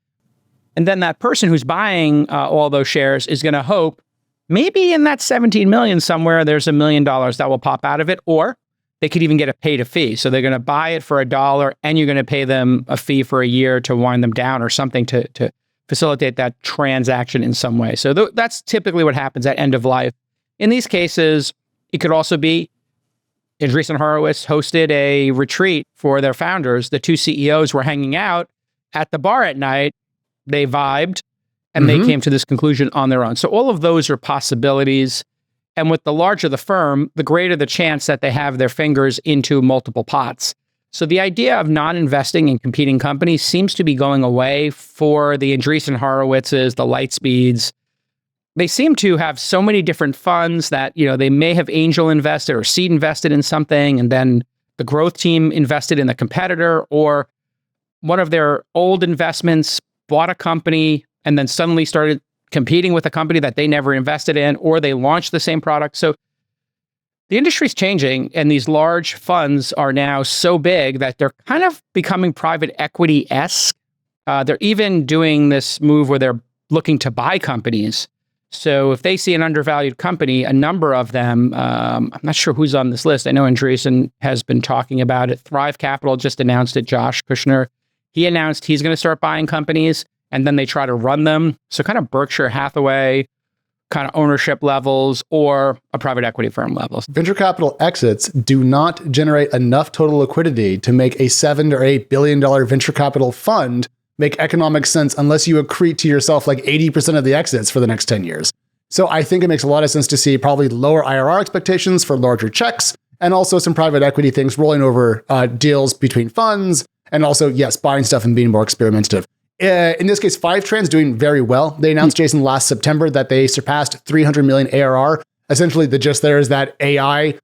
Speaker 4: And then that person who's buying all those shares is going to hope maybe in that 17 million somewhere, there's $1 million that will pop out of it, or they could even get a paid a fee. So they're going to buy it for $1 and you're going to pay them a fee for a year to wind them down or something to facilitate that transaction in some way. So that's typically what happens at end of life. In these cases, it could also be Andreessen Horowitz hosted a retreat for their founders. The 2 CEOs were hanging out at the bar at night. They vibed and they came to this conclusion on their own. So all of those are possibilities. And with the larger the firm, the greater the chance that they have their fingers into multiple pots. So the idea of non-investing in competing companies seems to be going away for the Andreessen Horowitzes, the Lightspeeds. They seem to have so many different funds that, they may have angel invested or seed invested in something, and then the growth team invested in the competitor, or one of their old investments bought a company and then suddenly started competing with a company that they never invested in, or they launched the same product. So the industry's changing, and these large funds are now so big that they're kind of becoming private equity-esque. They're even doing this move where they're looking to buy companies. So if they see an undervalued company, a number of them, I'm not sure who's on this list. I know Andreessen has been talking about it. Thrive Capital just announced it. Josh Kushner, he announced he's going to start buying companies, and then they try to run them. So kind of Berkshire Hathaway kind of ownership levels, or a private equity firm levels.
Speaker 2: Venture capital exits do not generate enough total liquidity to make a $7 or $8 billion venture capital fund make economic sense unless you accrete to yourself like 80% of the exits for the next 10 years. So I think it makes a lot of sense to see probably lower IRR expectations for larger checks, and also some private equity things rolling over deals between funds, and also, yes, buying stuff and being more experimentative. In this case, Fivetran's doing very well. They announced, Jason, last September that they surpassed 300 million ARR. Essentially, the gist there is that AI,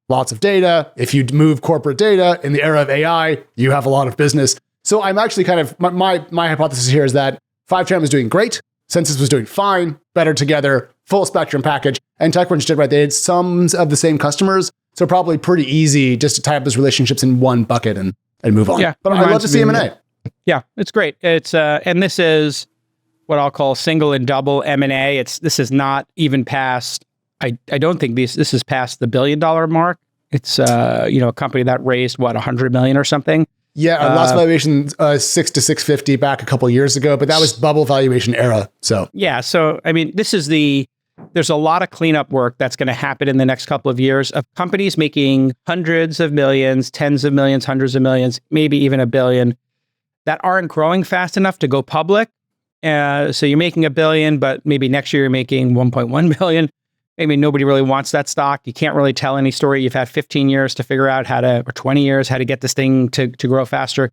Speaker 2: lots of data. If you move corporate data in the era of AI, you have a lot of business. So I'm actually kind of, my hypothesis here is that Fivetran was doing great, Census was doing fine, better together, full spectrum package, and TechCrunch did right. They had some of the same customers, so probably pretty easy just to tie up those relationships in one bucket and move on. Yeah, but I'd love to see M&A.
Speaker 4: Yeah, it's great. It's and this is what I'll call single and double M&A. This is not even past. I don't think this is past the $1 billion mark. It's a company that raised what, 100 million or something.
Speaker 2: Yeah, our last valuation 6 to 650 back a couple of years ago, but that was bubble valuation era. So
Speaker 4: yeah, so I mean, there's a lot of cleanup work that's going to happen in the next couple of years of companies making hundreds of millions, tens of millions, hundreds of millions, maybe even $1 billion, that aren't growing fast enough to go public. So you're making $1 billion, but maybe next year you're making 1.1 billion. Maybe nobody really wants that stock. You can't really tell any story. You've had 15 years to figure out or 20 years, how to get this thing to grow faster.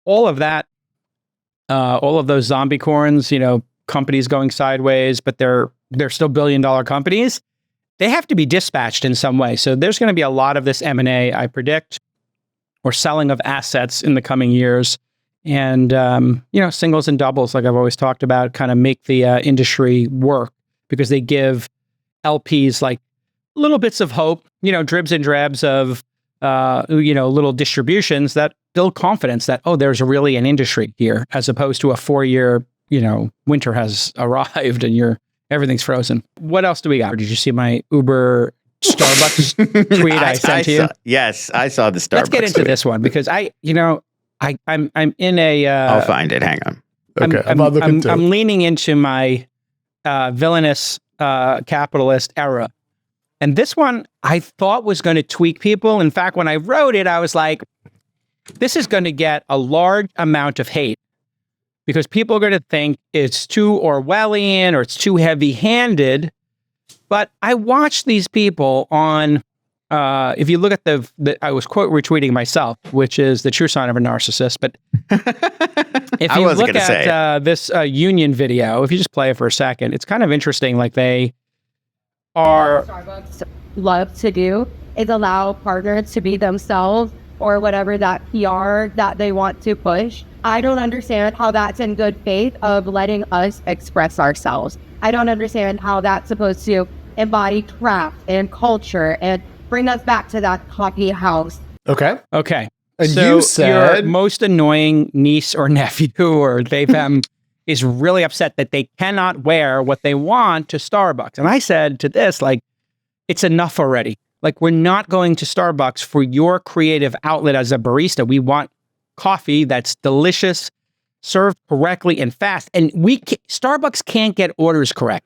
Speaker 4: All of that, all of those zombie corns, companies going sideways, but they're still $1 billion companies. They have to be dispatched in some way. So there's going to be a lot of this M&A, I predict, or selling of assets in the coming years. And, singles and doubles, like I've always talked about, kind of make the industry work, because they give LPs like little bits of hope, dribs and drabs of, little distributions that build confidence that, oh, there's really an industry here, as opposed to a 4-year, winter has arrived and everything's frozen. What else do we got? Did you see my Uber Starbucks tweet I sent to you?
Speaker 5: Yes, I saw the Starbucks.
Speaker 4: Let's get into this one, because I'm in a.
Speaker 5: I'll find it. Hang on.
Speaker 2: Okay,
Speaker 4: I'm leaning into my villainous capitalist era, and this one I thought was going to tweak people. In fact, when I wrote it, I was like, "This is going to get a large amount of hate, because people are going to think it's too Orwellian or it's too heavy-handed." But I watched these people on. If you look at I was quote retweeting myself, which is the true sign of a narcissist. But if you look at this union video, if you just play it for a second, it's kind of interesting. Like they are.
Speaker 6: Starbucks love to do is allow partners to be themselves, or whatever that PR that they want to push. I don't understand how that's in good faith of letting us express ourselves. I don't understand how that's supposed to embody craft and culture and bring us back to that coffee house.
Speaker 2: Okay. And
Speaker 4: so
Speaker 2: you said
Speaker 4: your most annoying niece or nephew or them is really upset that they cannot wear what they want to Starbucks. And I said to this, like, it's enough already. Like, we're not going to Starbucks for your creative outlet as a barista. We want coffee that's delicious, served correctly and fast. And Starbucks can't get orders correct.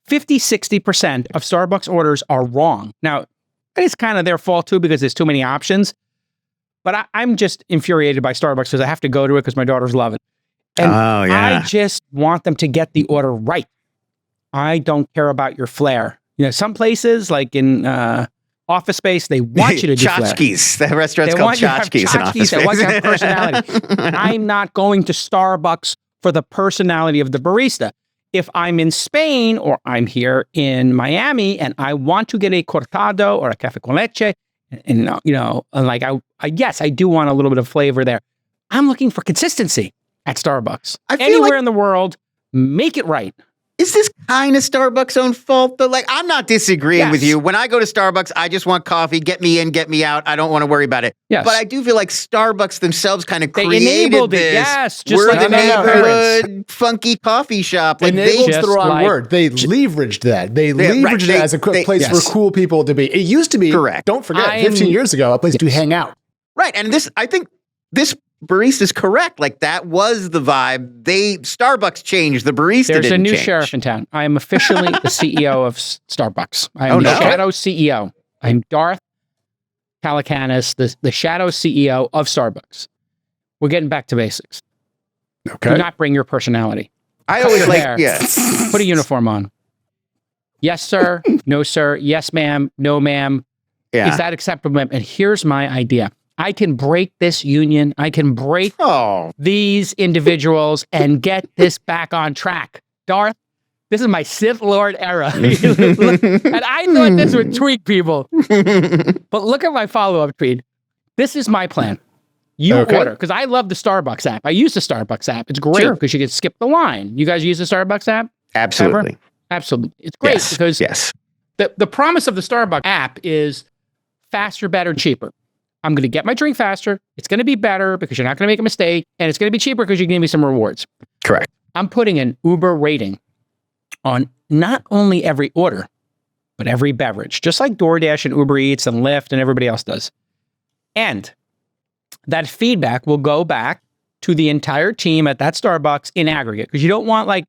Speaker 4: 50-60% of Starbucks orders are wrong. Now, it's kind of their fault too, because there's too many options. But I'm just infuriated by Starbucks because I have to go to it because my daughters love it. And I just want them to get the order right. I don't care about your flair. Some places, like in Office Space, they want you to do
Speaker 5: Tchotchkes. The restaurant's called Tchotchkes in Office Space.
Speaker 4: They want you to have personality. I'm not going to Starbucks for the personality of the barista. If I'm in Spain or I'm here in Miami and I want to get a cortado or a café con leche, and like yes, I do want a little bit of flavor there. I'm looking for consistency at Starbucks. Anywhere in the world, make it right.
Speaker 5: Is this kind of Starbucks' own fault? Though, like, I'm not disagreeing with you. When I go to Starbucks, I just want coffee. Get me in, get me out. I don't want to worry about it.
Speaker 4: Yes.
Speaker 5: But I do feel like Starbucks themselves kind of created
Speaker 4: enabled
Speaker 5: this.
Speaker 4: it. Yes, just
Speaker 5: we're
Speaker 4: like
Speaker 5: the neighborhood funky coffee shop. Like
Speaker 2: Enabled's the wrong word. They leveraged that. They leveraged it as a place for cool people to be. It used to be, correct. Don't forget, 15 years ago, a place to hang out.
Speaker 5: Right. And I think this barista is correct. Like, that was the vibe. Starbucks changed. The barista
Speaker 4: There's
Speaker 5: didn't
Speaker 4: a new
Speaker 5: change.
Speaker 4: sheriff in town. I am officially the CEO of Starbucks. I am the shadow CEO. I'm Darth Calacanis, the shadow CEO of Starbucks. We're getting back to basics.
Speaker 2: Okay.
Speaker 4: Do not bring your personality.
Speaker 5: I always
Speaker 4: put a uniform on. Yes, sir. No, sir. Yes, ma'am. No, ma'am.
Speaker 5: Yeah.
Speaker 4: Is that acceptable, ma'am? And here's my idea. I can break this union. I can break these individuals and get this back on track. Darth, this is my Sith Lord era. And I thought this would tweak people. But look at my follow-up tweet. This is my plan. You order, because I love the Starbucks app. I use the Starbucks app. It's great because you can skip the line. You guys use the Starbucks app?
Speaker 5: Absolutely.
Speaker 4: Ever? Absolutely. It's great because the promise of the Starbucks app is faster, better, cheaper. I'm going to get my drink faster. It's going to be better because you're not going to make a mistake. And it's going to be cheaper because you can give me some rewards.
Speaker 5: Correct.
Speaker 4: I'm putting an Uber rating on not only every order, but every beverage, just like DoorDash and Uber Eats and Lyft and everybody else does. And that feedback will go back to the entire team at that Starbucks in aggregate. Because you don't want, like,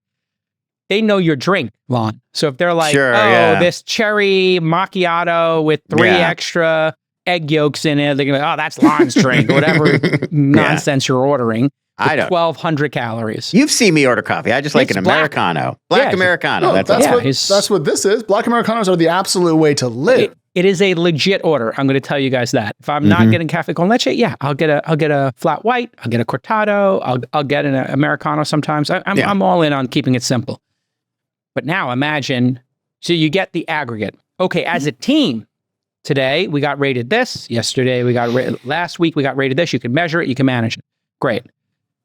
Speaker 4: they know your drink, Lon. So if they're like, this cherry macchiato with 3 extra egg yolks in it, they're gonna be like, that's Lon's drink, or whatever nonsense you're ordering.
Speaker 5: I don't.
Speaker 4: 1,200 calories.
Speaker 5: You've seen me order coffee. I just like an Americano. Black Americano.
Speaker 2: No, that's what this is. Black Americanos are the absolute way to live.
Speaker 4: It is a legit order. I'm going to tell you guys that. If I'm not getting cafe con leche, I'll get a flat white. I'll get a cortado. I'll get an Americano sometimes. I'm all in on keeping it simple. But now imagine, so you get the aggregate. Okay, as a team, today we got rated this. Yesterday we got last week we got rated this. You can measure it. You can manage it. Great.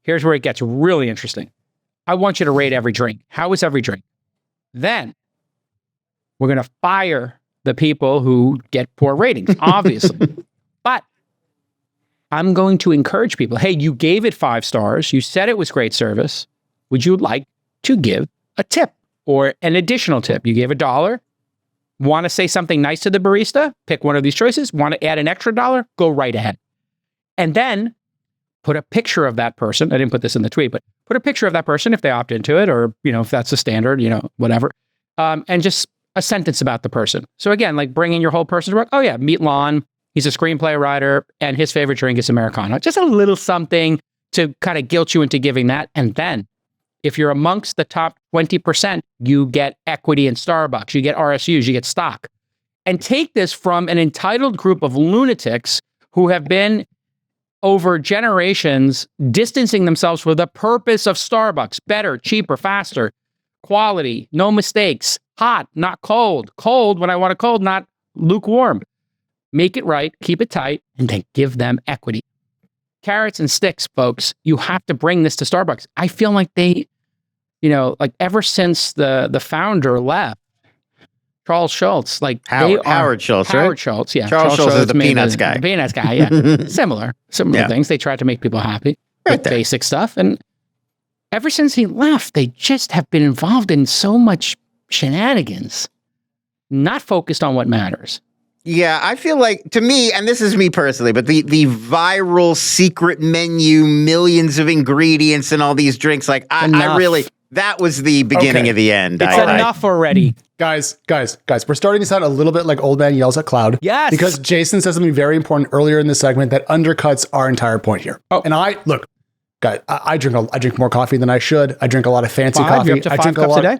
Speaker 4: Here's where it gets really interesting. I want you to rate every drink. How is every drink? Then we're going to fire the people who get poor ratings, obviously. But I'm going to encourage people. Hey, you gave it 5 stars. You said it was great service. Would you like to give a tip or an additional tip? You gave $1. Want to say something nice to the barista? Pick one of these choices. Want to add an extra $1? Go right ahead. And then put a picture of that person. I didn't put this in the tweet, but put a picture of that person if they opt into it, or, if that's the standard, whatever. And just a sentence about the person. So again, like bringing your whole person to work. Oh yeah, meet Lon. He's a screenplay writer and his favorite drink is Americano. Just a little something to kind of guilt you into giving that. And then if you're amongst the top 20%, you get equity in Starbucks, you get RSUs, you get stock. And take this from an entitled group of lunatics who have been over generations distancing themselves for the purpose of Starbucks. Better, cheaper, faster, quality, no mistakes, hot, not cold, cold when I want it cold, not lukewarm. Make it right, keep it tight, and then give them equity. Carrots and sticks, folks. You have to bring this to Starbucks. I feel like they, like ever since the founder left, Charles Schultz, like
Speaker 5: Howard Schultz, right?
Speaker 4: Howard Schultz, yeah.
Speaker 5: Charles Schultz is the peanuts guy.
Speaker 4: The peanuts guy, yeah. Similar things. They tried to make people happy with basic stuff. And ever since he left, they just have been involved in so much shenanigans, not focused on what matters.
Speaker 5: Yeah, I feel like, to me, and this is me personally, but the viral secret menu, millions of ingredients and all these drinks, like I really, that was the beginning of the end.
Speaker 4: It's enough already.
Speaker 2: Guys, we're starting to sound a little bit like Old Man Yells at Cloud.
Speaker 4: Yes.
Speaker 2: Because Jason said something very important earlier in this segment that undercuts our entire point here. Oh. And guys, I drink more coffee than I should. I drink a lot of fancy coffee.
Speaker 4: You're up to 5
Speaker 2: drink
Speaker 4: cups a day?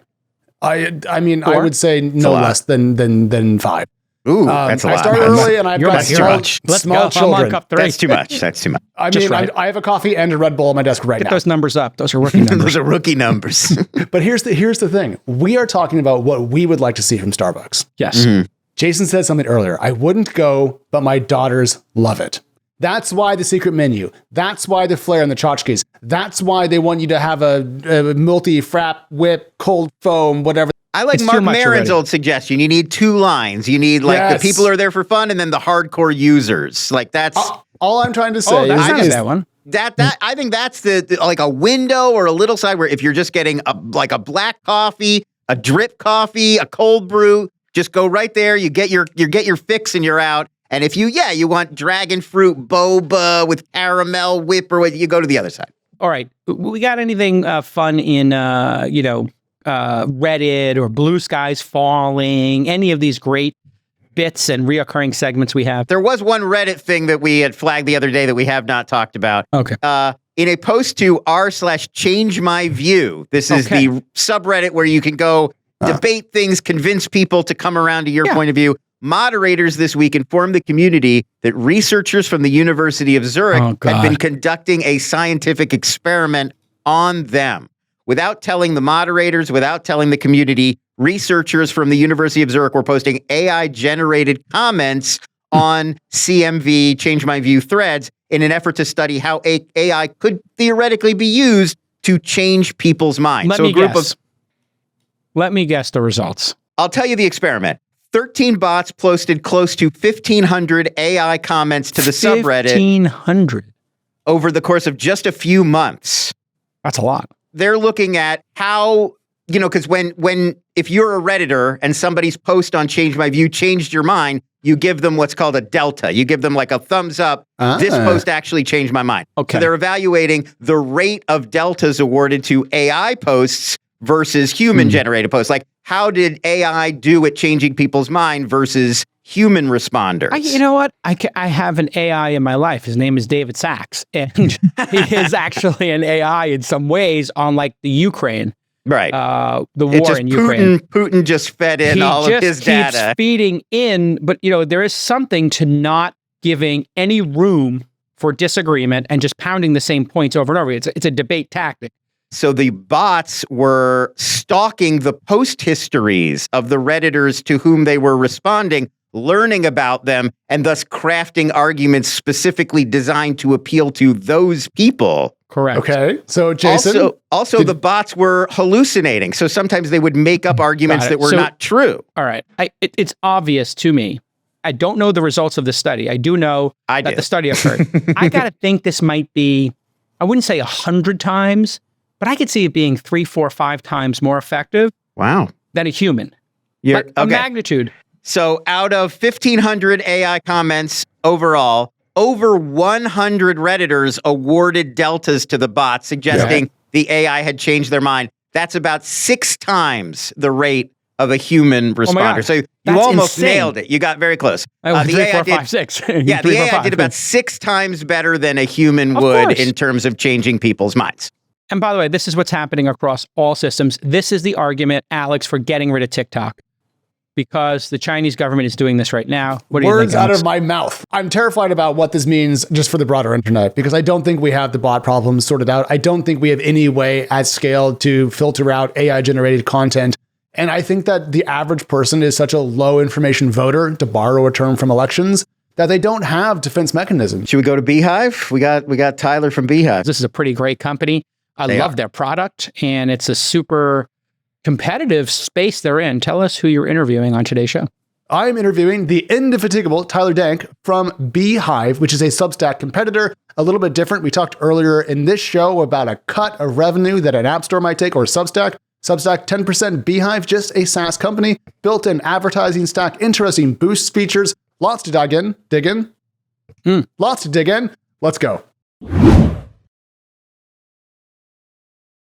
Speaker 2: I mean, 4? I would say no less than 5.
Speaker 5: Ooh, that's a lot.
Speaker 2: I start early and I've got small children.
Speaker 4: Cup 3.
Speaker 5: That's too much. That's too much.
Speaker 2: I mean, I have a coffee and a Red Bull on my desk right now.
Speaker 4: Get those numbers up. Those are rookie numbers.
Speaker 5: Those are rookie numbers.
Speaker 2: But here's the thing. We are talking about what we would like to see from Starbucks.
Speaker 4: Yes.
Speaker 2: Jason said something earlier. I wouldn't go, but my daughters love it. That's why the secret menu. That's why the flair and the tchotchkes. That's why they want you to have a multi-frap, whip, cold foam, whatever.
Speaker 5: I like Mark Maron's old suggestion. You need 2 lines. You need the people who are there for fun, and then the hardcore users. Like that's
Speaker 2: all I'm trying to say.
Speaker 4: That's not a bad one.
Speaker 5: That I think that's the like a window or a little side where if you're just getting a black coffee, a drip coffee, a cold brew, just go right there. You get your fix and you're out. And if you want dragon fruit boba with caramel whip or what, you go to the other side.
Speaker 4: All right, we got anything fun in Reddit or Blue Skies Falling? Any of these great bits and reoccurring segments we have?
Speaker 5: There was one Reddit thing that we had flagged the other day that we have not talked about.
Speaker 4: Okay.
Speaker 5: In a post to r/ChangeMyView, this is the subreddit where you can go debate things, convince people to come around to your point of view. Moderators this week informed the community that researchers from the University of Zurich had been conducting a scientific experiment on them. Without telling the moderators, without telling the community, researchers from the University of Zurich were posting AI-generated comments on CMV, ChangeMyView threads in an effort to study how AI could theoretically be used to change people's minds.
Speaker 4: Let me guess the results.
Speaker 5: I'll tell you the experiment. 13 bots posted close to 1,500 AI comments to the subreddit.
Speaker 4: 1,500
Speaker 5: over the course of just a few months.
Speaker 4: That's a lot.
Speaker 5: They're looking at how, because if you're a Redditor and somebody's post on ChangeMyView changed your mind, you give them what's called a delta. You give them like a thumbs up. This post actually changed my mind.
Speaker 4: Okay.
Speaker 5: So they're evaluating the rate of deltas awarded to AI posts versus human-generated posts. Like, how did AI do at changing people's mind versus human responders?
Speaker 4: You know what? I have an AI in my life. His name is David Sachs, and he is actually an AI in some ways on like the Ukraine.
Speaker 5: Right.
Speaker 4: The war in Ukraine.
Speaker 5: Putin just fed in all of his data.
Speaker 4: He just keeps feeding in, but there is something to not giving any room for disagreement and just pounding the same points over and over. It's a debate tactic.
Speaker 5: So the bots were stalking the post histories of the Redditors to whom they were responding, learning about them, and thus crafting arguments specifically designed to appeal to those people.
Speaker 4: Correct.
Speaker 2: Okay. So, Jason.
Speaker 5: Also the bots were hallucinating. So sometimes they would make up arguments that were not true.
Speaker 4: All right. It's obvious to me. I don't know the results of the study. I do know that the study occurred. I got to think this might be, I wouldn't say 100 times, but I could see it being 3, 4, 5 times more effective.
Speaker 5: Wow.
Speaker 4: Than a human. A magnitude.
Speaker 5: So out of 1,500 AI comments overall, over 100 Redditors awarded deltas to the bots, suggesting the AI had changed their mind. That's about 6 times the rate of a human responder. So you almost nailed it. You got very close.
Speaker 4: The 3, 4, 5, 6.
Speaker 5: Yeah, the AI did about 6 times better than a human would in terms of changing people's minds.
Speaker 4: And by the way, this is what's happening across all systems. This is the argument, Alex, for getting rid of TikTok. Because the Chinese government is doing this right now. What do you think,
Speaker 2: Words out of my mouth. I'm terrified about what this means just for the broader internet, because I don't think we have the bot problem sorted out. I don't think we have any way at scale to filter out AI-generated content. And I think that the average person is such a low information voter, to borrow a term from elections, that they don't have defense mechanisms.
Speaker 5: Should we go to Beehiiv? We got Tyler from Beehiiv.
Speaker 4: This is a pretty great company. I love their product, and it's a super competitive space they're in. Tell us who you're interviewing on today's show.
Speaker 2: I'm interviewing the indefatigable Tyler Denk from Beehiiv, which is a Substack competitor, a little bit different. We talked earlier in this show about a cut of revenue that an app store might take, or Substack. Substack 10%, Beehiiv, just a SaaS company, built-in advertising stack, interesting boost features, lots to dig in. Lots to dig in. Let's go.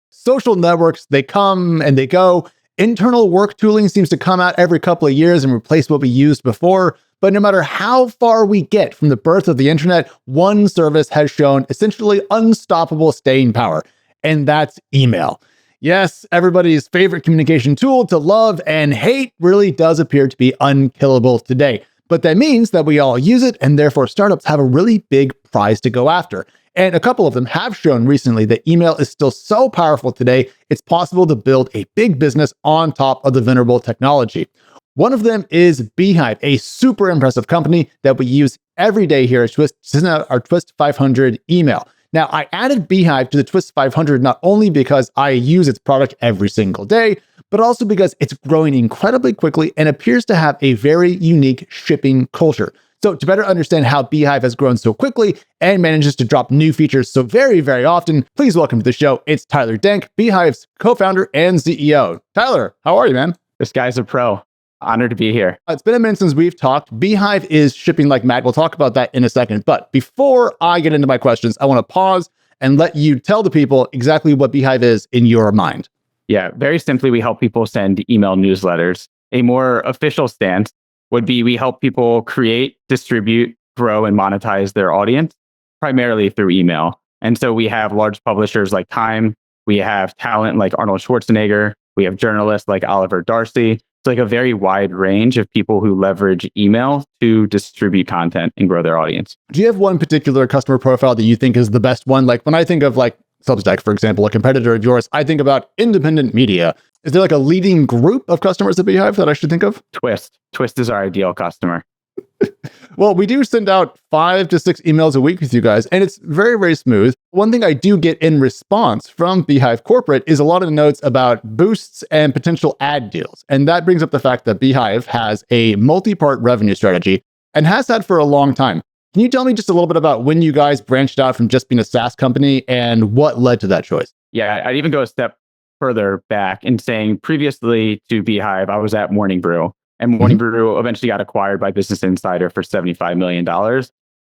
Speaker 2: Social networks, they come and they go. Internal work tooling seems to come out every couple of years and replace what we used before. But no matter how far we get from the birth of the internet, one service has shown essentially unstoppable staying power, and that's email. Yes, everybody's favorite communication tool to love and hate really does appear to be unkillable today. But that means that we all use it, and therefore startups have a really big prize to go after. And a couple of them have shown recently that email is still so powerful today, it's possible to build a big business on top of the venerable technology. One of them is Beehiiv, a super impressive company that we use every day here at Twist to send out our Twist 500 email. Now, I added Beehiiv to the Twist 500 not only because I use its product every single day, but also because it's growing incredibly quickly and appears to have a very unique shipping culture. So to better understand how Beehiiv has grown so quickly and manages to drop new features so very, very often, please welcome to the show. It's Tyler Denk, Beehiiv's co-founder and CEO. Tyler, how are you, man?
Speaker 1: This guy's a pro. Honored to be here.
Speaker 2: It's been a minute since we've talked. Beehiiv is shipping like mad. We'll talk about that in a second. But before I get into my questions, I want to pause and let you tell the people exactly what Beehiiv is in your mind.
Speaker 1: Yeah, very simply, we help people send email newsletters. A more official stance would be we help people create, distribute, grow, and monetize their audience, primarily through email. And so we have large publishers like Time. We have talent like Arnold Schwarzenegger. We have journalists like Oliver Darcy. It's like a very wide range of people who leverage email to distribute content and grow their audience.
Speaker 2: Do you have one particular customer profile that you think is the best one? Like when I think of like Substack, for example, a competitor of yours, I think about independent media. Is there like a leading group of customers at Beehiiv that I should think of?
Speaker 1: Twist. Twist is our ideal customer.
Speaker 2: Well, we do send out 5 to 6 emails a week with you guys, and it's very, very smooth. One thing I do get in response from Beehiiv Corporate is a lot of notes about boosts and potential ad deals. And that brings up the fact that Beehiiv has a multi-part revenue strategy and has had for a long time. Can you tell me just a little bit about when you guys branched out from just being a SaaS company and what led to that choice?
Speaker 1: Yeah, I'd even go a step further back in saying previously to Beehiiv, I was at Morning Brew. And Morning Brew eventually got acquired by Business Insider for $75 million.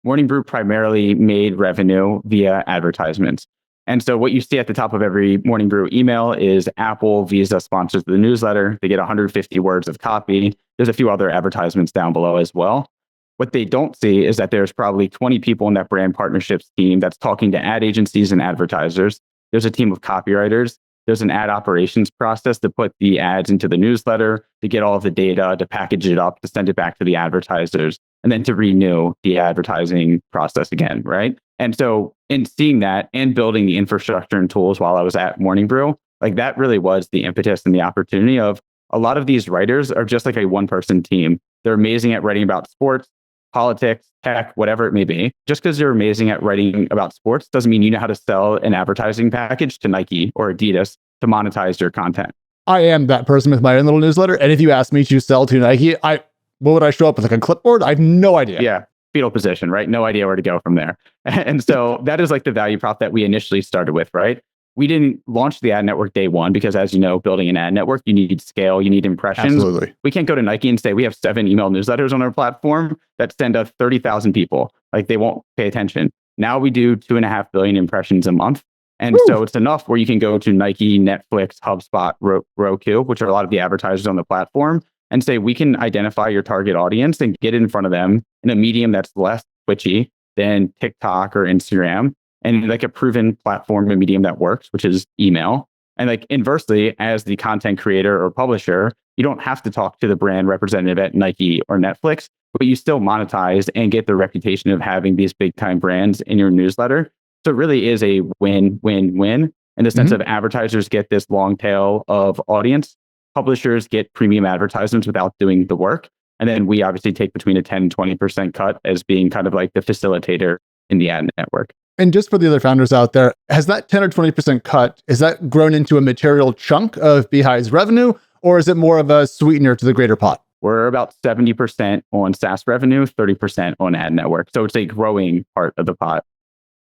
Speaker 1: Morning Brew primarily made revenue via advertisements. And so what you see at the top of every Morning Brew email is Apple, Visa sponsors the newsletter. They get 150 words of copy. There's a few other advertisements down below as well. What they don't see is that there's probably 20 people in that brand partnerships team that's talking to ad agencies and advertisers. There's a team of copywriters. There's an ad operations process to put the ads into the newsletter, to get all of the data, to package it up, to send it back to the advertisers, and then to renew the advertising process again, right? And so in seeing that and building the infrastructure and tools while I was at Morning Brew, like that really was the impetus and the opportunity of a lot of these writers are just like a one-person team. They're amazing at writing about sports, politics, tech, whatever it may be. Just because you're amazing at writing about sports doesn't mean you know how to sell an advertising package to Nike or Adidas to monetize your content.
Speaker 2: I am that person with my own little newsletter. And if you ask me to sell to Nike, what would I show up with, like a clipboard? I have no idea.
Speaker 1: Yeah, fetal position, right? No idea where to go from there. And so that is like the value prop that we initially started with, right? We didn't launch the ad network day one because, as you know, building an ad network, you need scale, you need impressions.
Speaker 2: Absolutely.
Speaker 1: We can't go to Nike and say we have 7 email newsletters on our platform that send us 30,000 people. Like they won't pay attention. Now we do 2.5 billion impressions a month. And so it's enough where you can go to Nike, Netflix, HubSpot, Roku, which are a lot of the advertisers on the platform, and say, we can identify your target audience and get it in front of them in a medium that's less twitchy than TikTok or Instagram, and like a proven platform and medium that works, which is email. And like inversely, as the content creator or publisher, you don't have to talk to the brand representative at Nike or Netflix, but you still monetize and get the reputation of having these big time brands in your newsletter. So it really is a win-win-win in the sense of advertisers get this long tail of audience, publishers get premium advertisements without doing the work. And then we obviously take between a 10 and 20% cut as being kind of like the facilitator in the ad network.
Speaker 2: And just for the other founders out there, has that 10 or 20% cut, is that grown into a material chunk of Beehiiv's revenue, or is it more of a sweetener to the greater pot?
Speaker 1: We're about 70% on SaaS revenue, 30% on ad network. So it's a growing part of the pot.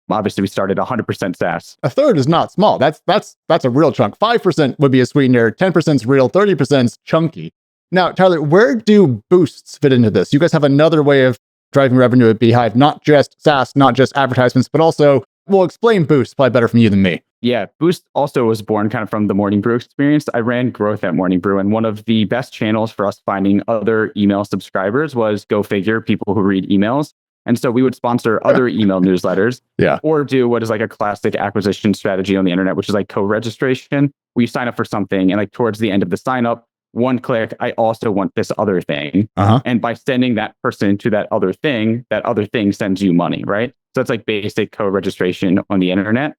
Speaker 1: Obviously, we started 100% SaaS.
Speaker 2: A third is not small. That's a real chunk. 5% would be a sweetener. 10% is real. 30% is chunky. Now, Tyler, where do boosts fit into this? You guys have another way of driving revenue at Beehiiv, not just SaaS, not just advertisements, but also, well, explain boosts probably better from you than me.
Speaker 1: Yeah, Boost also was born kind of from the Morning Brew experience. I ran growth at Morning Brew, and one of the best channels for us finding other email subscribers was, go figure, people who read emails. And so we would sponsor other email newsletters or do what is like a classic acquisition strategy on the internet, which is like co-registration, where you sign up for something and like towards the end of the sign up, one click, I also want this other thing. And by sending that person to that other thing sends you money, right? So it's like basic co-registration on the internet.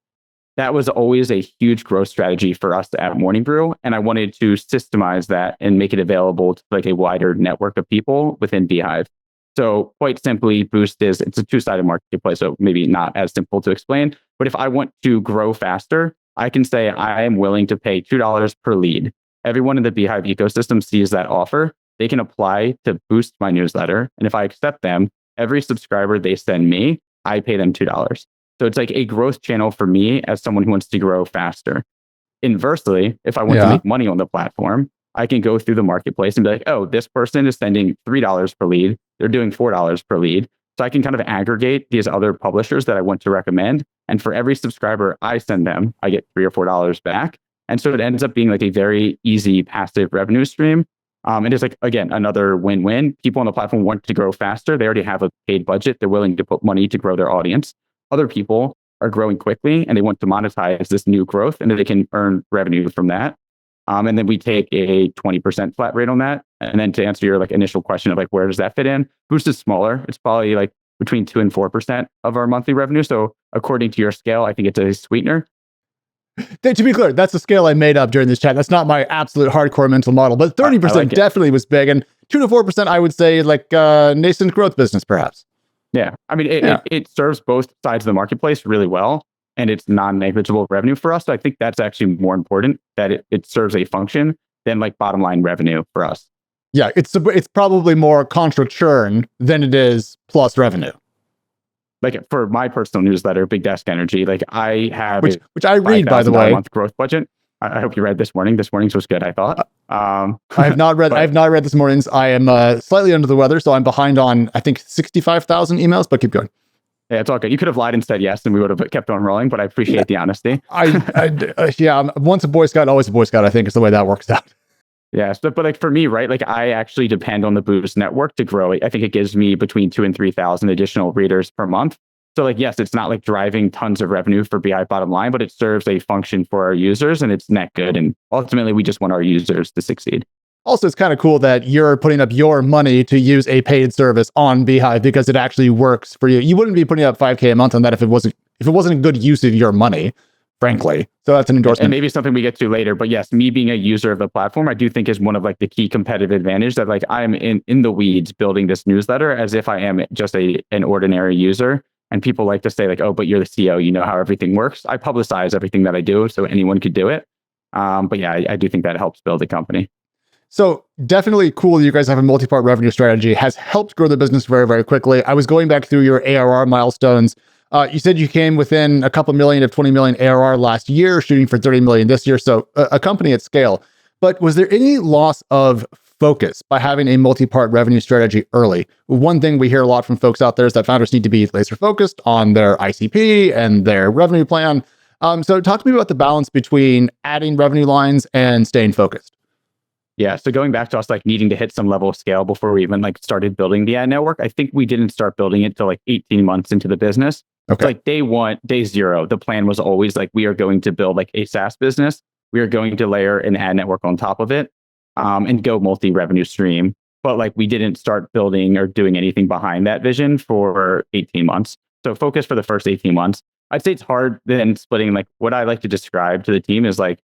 Speaker 1: that was always a huge growth strategy for us at Morning Brew. And I wanted to systemize that and make it available to like a wider network of people within Beehiiv. So quite simply, Boost it's a two-sided marketplace, so maybe not as simple to explain. But if I want to grow faster, I can say I am willing to pay $2 per lead. Everyone in the Beehiiv ecosystem sees that offer. They can apply to boost my newsletter. And if I accept them, every subscriber they send me, I pay them $2. So it's like a growth channel for me as someone who wants to grow faster. Inversely, if I want to make money on the platform, I can go through the marketplace and be like, oh, this person is sending $3 per lead. They're doing $4 per lead. So I can kind of aggregate these other publishers that I want to recommend. And for every subscriber I send them, I get $3 or $4 back. And so it ends up being like a very easy passive revenue stream. And it's like, again, another win-win. People on the platform want to grow faster. They already have a paid budget. They're willing to put money to grow their audience. Other people are growing quickly and they want to monetize this new growth and they can earn revenue from that. And then we take a 20% flat rate on that. And then to answer your like initial question of like, where does that fit in? Boost is smaller. It's probably like between 2 and 4% of our monthly revenue. So according to your scale, I think it's a sweetener.
Speaker 2: To be clear, that's the scale I made up during this chat. That's not my absolute hardcore mental model, but 30% like definitely was big. And 2 to 4%, I would say like nascent growth business, perhaps.
Speaker 1: Yeah. I mean, it serves both sides of the marketplace really well. And it's non-negligible revenue for us. So I think that's actually more important that it serves a function than like bottom line revenue for us.
Speaker 2: Yeah, it's probably more contra churn than it is plus revenue.
Speaker 1: Like for my personal newsletter, Big Desk Energy, like I have
Speaker 2: which I read, by the way,
Speaker 1: month growth budget. I hope you read this morning. This morning's was good, I thought.
Speaker 2: I have not read. I have not read this morning's. I am slightly under the weather, so I'm behind on I think 65,000 emails. But keep going.
Speaker 1: Yeah, it's all good. You could have lied and said yes, and we would have kept on rolling. But I appreciate the honesty.
Speaker 2: Yeah, once a Boy Scout, always a Boy Scout. I think is the way that works out.
Speaker 1: Yeah, but like for me, right? Like I actually depend on the Boost network to grow. I think it gives me between 2,000 and 3,000 additional readers per month. So like, yes, it's not like driving tons of revenue for Beehiiv bottom line, but it serves a function for our users and it's net good. And ultimately, we just want our users to succeed.
Speaker 2: Also, it's kind of cool that you're putting up your money to use a paid service on Beehiiv because it actually works for you. You wouldn't be putting up $5K a month on that if it wasn't a good use of your money, frankly. So that's an endorsement.
Speaker 1: And maybe something we get to later. But yes, me being a user of the platform, I do think is one of like the key competitive advantage that like I'm in the weeds building this newsletter as if I am just an ordinary user. And people like to say like, oh, but you're the CEO, you know how everything works. I publicize everything that I do so anyone could do it. But yeah, I do think that helps build a company.
Speaker 2: So definitely cool. You guys have a multi-part revenue strategy, has helped grow the business very, very quickly. I was going back through your ARR milestones. You said you came within a couple million of 20 million ARR last year, shooting for 30 million this year. So a company at scale. But was there any loss of focus by having a multi-part revenue strategy early? One thing we hear a lot from folks out there is that founders need to be laser focused on their ICP and their revenue plan. So talk to me about the balance between adding revenue lines and staying focused.
Speaker 1: Yeah. So going back to us like needing to hit some level of scale before we even like started building the ad network, I think we didn't start building it till like 18 months into the business. Okay. So like day zero, the plan was always like, we are going to build like a SaaS business. We are going to layer an ad network on top of it and go multi-revenue stream. But like we didn't start building or doing anything behind that vision for 18 months. So focus for the first 18 months. I'd say it's hard then splitting like what I like to describe to the team is like,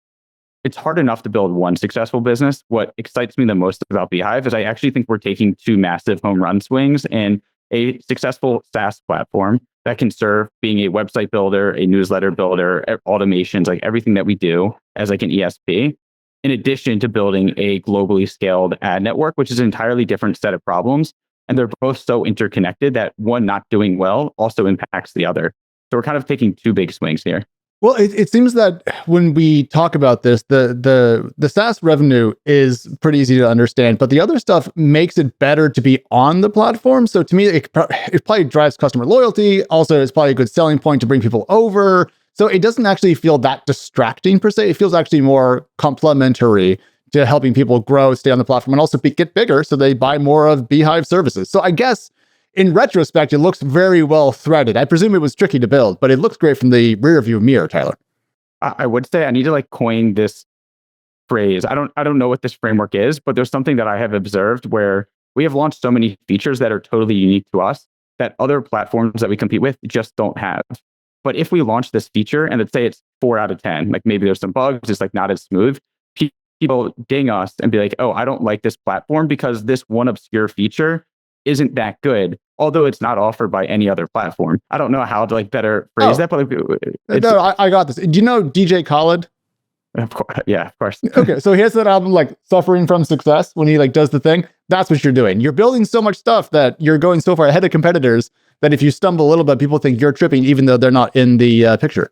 Speaker 1: it's hard enough to build one successful business. What excites me the most about Beehiiv is I actually think we're taking two massive home run swings and a successful SaaS platform that can serve being a website builder, a newsletter builder, automations, like everything that we do as like an ESP, in addition to building a globally scaled ad network, which is an entirely different set of problems. And they're both so interconnected that one not doing well also impacts the other. So we're kind of taking two big swings here.
Speaker 2: Well, it seems that when we talk about this, the SaaS revenue is pretty easy to understand, but the other stuff makes it better to be on the platform. So to me, it probably drives customer loyalty. Also, it's probably a good selling point to bring people over. So it doesn't actually feel that distracting per se. It feels actually more complementary to helping people grow, stay on the platform, and also get bigger so they buy more of Beehiiv services. So I guess in retrospect, it looks very well threaded. I presume it was tricky to build, but it looks great from the rear view mirror, Tyler.
Speaker 1: I would say I need to like coin this phrase. I don't know what this framework is, but there's something that I have observed where we have launched so many features that are totally unique to us that other platforms that we compete with just don't have. But if we launch this feature and let's say it's 4 out of 10, like maybe there's some bugs, it's like not as smooth, people ding us and be like, oh, I don't like this platform because this one obscure feature isn't that good, although it's not offered by any other platform. I don't know how to like better phrase that, but like,
Speaker 2: no, I got this. Do you know DJ Khaled?
Speaker 1: Of course, yeah, of course.
Speaker 2: Okay, so he has that album like Suffering from Success when he like does the thing. That's what you're doing. You're building so much stuff that you're going so far ahead of competitors that if you stumble a little bit, people think you're tripping even though they're not in the picture.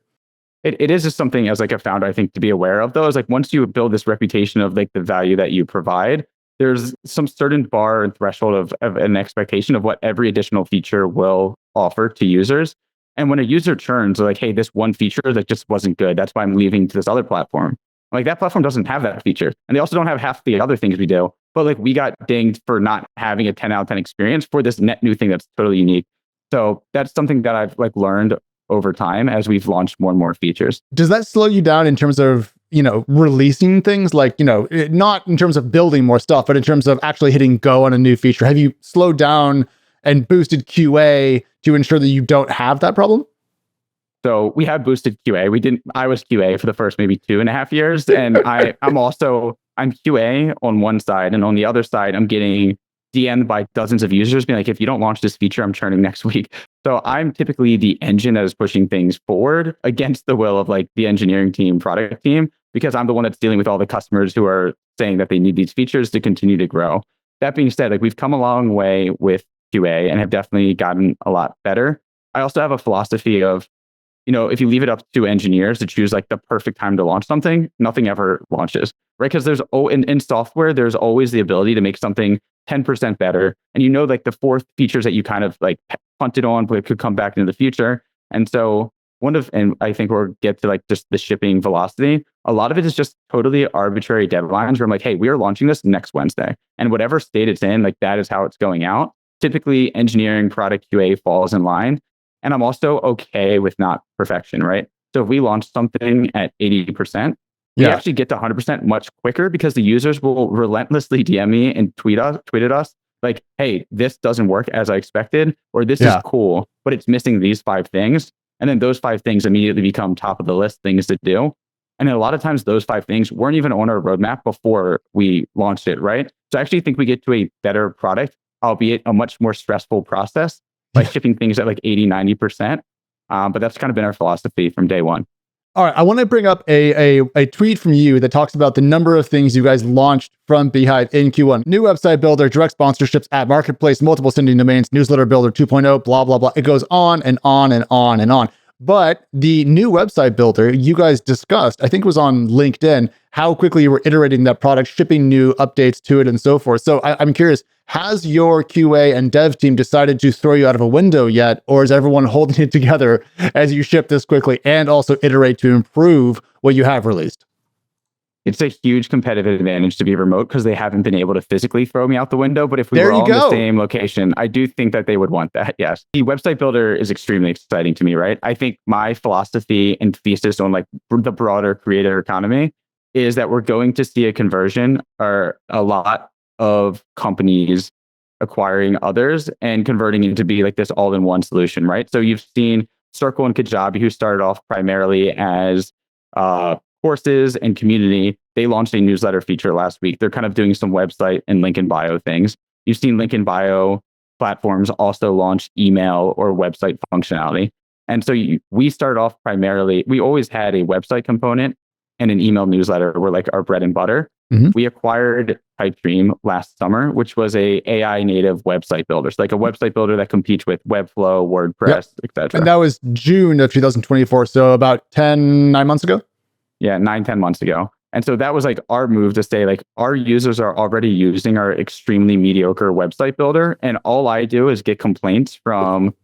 Speaker 1: It is just something as like a founder, I think, to be aware of though, is like once you build this reputation of like the value that you provide, there's some certain bar and threshold of an expectation of what every additional feature will offer to users. And when a user churns, they're like, hey, this one feature that just wasn't good. That's why I'm leaving to this other platform. Like that platform doesn't have that feature. And they also don't have half the other things we do. But like we got dinged for not having a 10 out of 10 experience for this net new thing that's totally unique. So that's something that I've like learned over time as we've launched more and more features.
Speaker 2: Does that slow you down in terms of, releasing things like, not in terms of building more stuff, but in terms of actually hitting go on a new feature? Have you slowed down and boosted QA to ensure that you don't have that problem?
Speaker 1: So we have boosted QA. I was QA for the first maybe 2.5 years. And I'm QA on one side, and on the other side, I'm getting DM'd by dozens of users being like, if you don't launch this feature, I'm churning next week. So I'm typically the engine that is pushing things forward against the will of like the engineering team, product team, because I'm the one that's dealing with all the customers who are saying that they need these features to continue to grow. That being said, like we've come a long way with QA and have definitely gotten a lot better. I also have a philosophy of, if you leave it up to engineers to choose like the perfect time to launch something, nothing ever launches, right? Because there's in software, there's always the ability to make something 10% better. And like the 4 features that you kind of like punted on, but it could come back into the future. And so and I think we'll get to like just the shipping velocity. A lot of it is just totally arbitrary deadlines where I'm like, hey, we are launching this next Wednesday. And whatever state it's in, like that is how it's going out. Typically engineering product QA falls in line. And I'm also okay with not perfection, right? So if we launch something at 80%, we actually get to 100% much quicker because the users will relentlessly DM me and tweet at us like, hey, this doesn't work as I expected, or this is cool, but it's missing these 5 things. And then those 5 things immediately become top of the list things to do. And then a lot of times those 5 things weren't even on our roadmap before we launched it, right? So I actually think we get to a better product, albeit a much more stressful process by shipping things at like 80, 90%. But that's kind of been our philosophy from day one.
Speaker 2: All right, I want to bring up a tweet from you that talks about the number of things you guys launched from Beehiiv in Q1. New website builder, direct sponsorships, ad marketplace, multiple sending domains, newsletter builder 2.0, blah, blah, blah. It goes on and on and on and on. But the new website builder, you guys discussed, I think it was on LinkedIn, how quickly you were iterating that product, shipping new updates to it and so forth. So I'm curious, has your QA and dev team decided to throw you out of a window yet? Or is everyone holding it together as you ship this quickly and also iterate to improve what you have released?
Speaker 1: It's a huge competitive advantage to be remote because they haven't been able to physically throw me out the window. But if we were all in the same location, I do think that they would want that. Yes. The website builder is extremely exciting to me, right? I think my philosophy and thesis on like the broader creator economy is that we're going to see a conversion or a lot of companies acquiring others and converting it to be like this all-in-one solution, right? So you've seen Circle and Kajabi, who started off primarily as courses and community. They launched a newsletter feature last week. They're kind of doing some website and link in bio things. You've seen link in bio platforms also launch email or website functionality. And so we started off primarily, we always had a website component and an email newsletter were like our bread and butter. Mm-hmm. We acquired Fivetran last summer, which was a AI native website builder. So like a website builder that competes with Webflow, WordPress, etc.
Speaker 2: And that was June of 2024. So about 9 months ago?
Speaker 1: Yeah, 9-10 months ago. And so that was like our move to say like our users are already using our extremely mediocre website builder. And all I do is get complaints from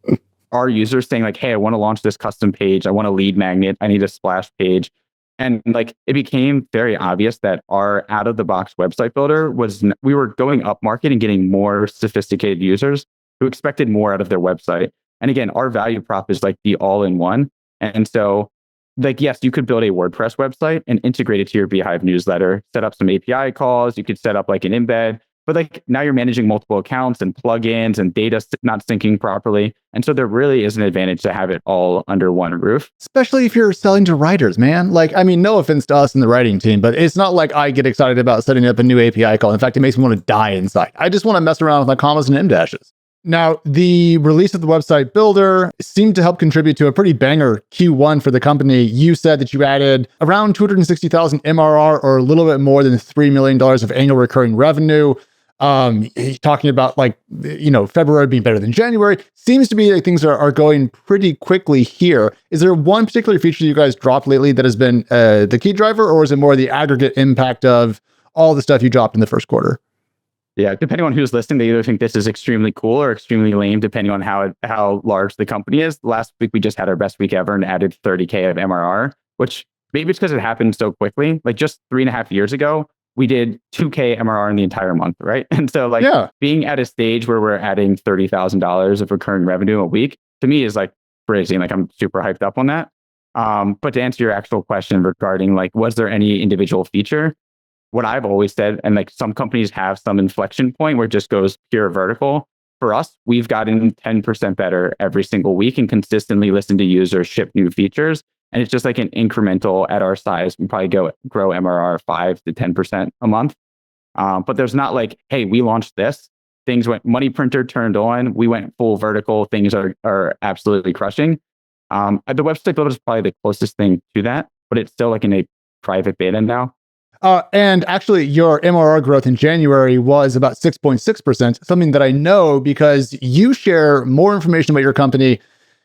Speaker 1: our users saying like, hey, I want to launch this custom page. I want a lead magnet. I need a splash page. And like it became very obvious that our out of the box website builder we were going up market and getting more sophisticated users who expected more out of their website. And again, our value prop is like the all-in-one. And so like, yes, you could build a WordPress website and integrate it to your Beehiiv newsletter, set up some API calls. You could set up like an embed. But like now you're managing multiple accounts and plugins and data not syncing properly. And so there really is an advantage to have it all under one roof.
Speaker 2: Especially if you're selling to writers, man. Like, I mean, no offense to us in the writing team, but it's not like I get excited about setting up a new API call. In fact, it makes me want to die inside. I just want to mess around with my commas and M-dashes. Now, the release of the website builder seemed to help contribute to a pretty banger Q1 for the company. You said that you added around 260,000 MRR, or a little bit more than $3 million of annual recurring revenue. Talking about February being better than January. Seems to be like things are going pretty quickly here. Is there one particular feature you guys dropped lately that has been the key driver, or is it more the aggregate impact of all the stuff you dropped in the first quarter?
Speaker 1: Yeah, depending on who's listening, they either think this is extremely cool or extremely lame, depending on how large the company is. Last week, we just had our best week ever and added 30K of MRR, which maybe it's because it happened so quickly. Like just 3.5 years ago, we did 2K MRR in the entire month, right? And so being at a stage where we're adding $30,000 of recurring revenue a week, to me is like crazy. Like I'm super hyped up on that. But to answer your actual question regarding was there any individual feature? What I've always said, and like some companies have some inflection point where it just goes pure vertical. For us, we've gotten 10% better every single week and consistently listen to users, ship new features. And it's just like an incremental at our size. We probably grow MRR 5 to 10% a month. But there's not like, hey, we launched this. Things went, money printer turned on. We went full vertical. Things are absolutely crushing. The website builder is probably the closest thing to that, but it's still like in a private beta now.
Speaker 2: And actually, your MRR growth in January was about 6.6%, something that I know because you share more information about your company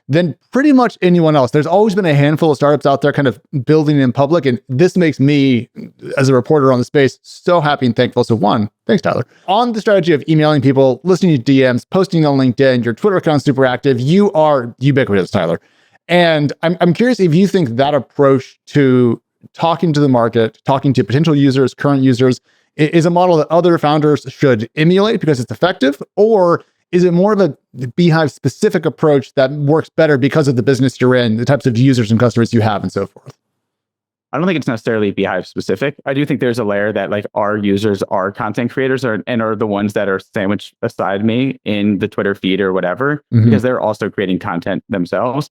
Speaker 2: than pretty much anyone else. There's always been a handful of startups out there kind of building in public, and this makes me, as a reporter on the space, so happy and thankful. So one, thanks, Tyler. On the strategy of emailing people, listening to DMs, posting on LinkedIn, your Twitter account's super active, you are ubiquitous, Tyler. And I'm curious if you think that approach to talking to the market, talking to potential users, current users, is a model that other founders should emulate because it's effective, or is it more of a Beehiiv specific approach that works better because of the business you're in, the types of users and customers you have, and so forth?
Speaker 1: I don't think it's necessarily Beehiiv specific. I do think there's a layer that like our users are content creators and are the ones that are sandwiched aside me in the Twitter feed or whatever, because they're also creating content themselves.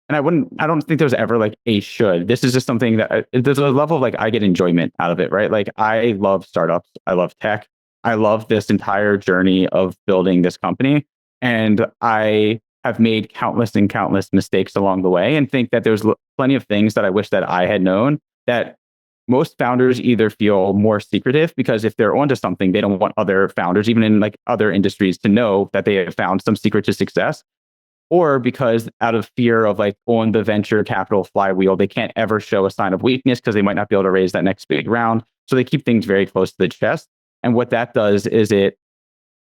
Speaker 1: And I don't think there's ever like a should. This is just something that there's a level of like, I get enjoyment out of it, right? Like I love startups. I love tech. I love this entire journey of building this company. And I have made countless and countless mistakes along the way and think that there's plenty of things that I wish that I had known that most founders either feel more secretive because if they're onto something, they don't want other founders, even in like other industries, to know that they have found some secret to success. Or because out of fear of like on the venture capital flywheel, they can't ever show a sign of weakness because they might not be able to raise that next big round. So they keep things very close to the chest. And what that does is it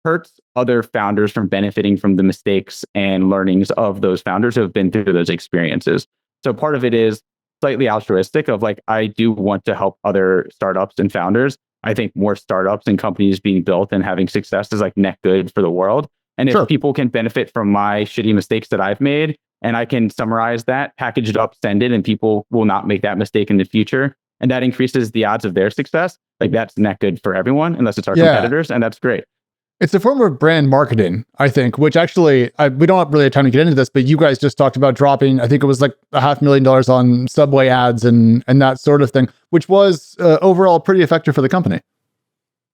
Speaker 1: hurts other founders from benefiting from the mistakes and learnings of those founders who have been through those experiences. So part of it is slightly altruistic of like, I do want to help other startups and founders. I think more startups and companies being built and having success is like net good for the world. And if people can benefit from my shitty mistakes that I've made, and I can summarize that, package it up, send it, and people will not make that mistake in the future, and that increases the odds of their success, like that's not good for everyone, unless it's our competitors, and that's great.
Speaker 2: It's a form of brand marketing, I think, which actually, we don't really have time to get into this, but you guys just talked about dropping, I think it was like $500,000 on Subway ads and that sort of thing, which was overall pretty effective for the company.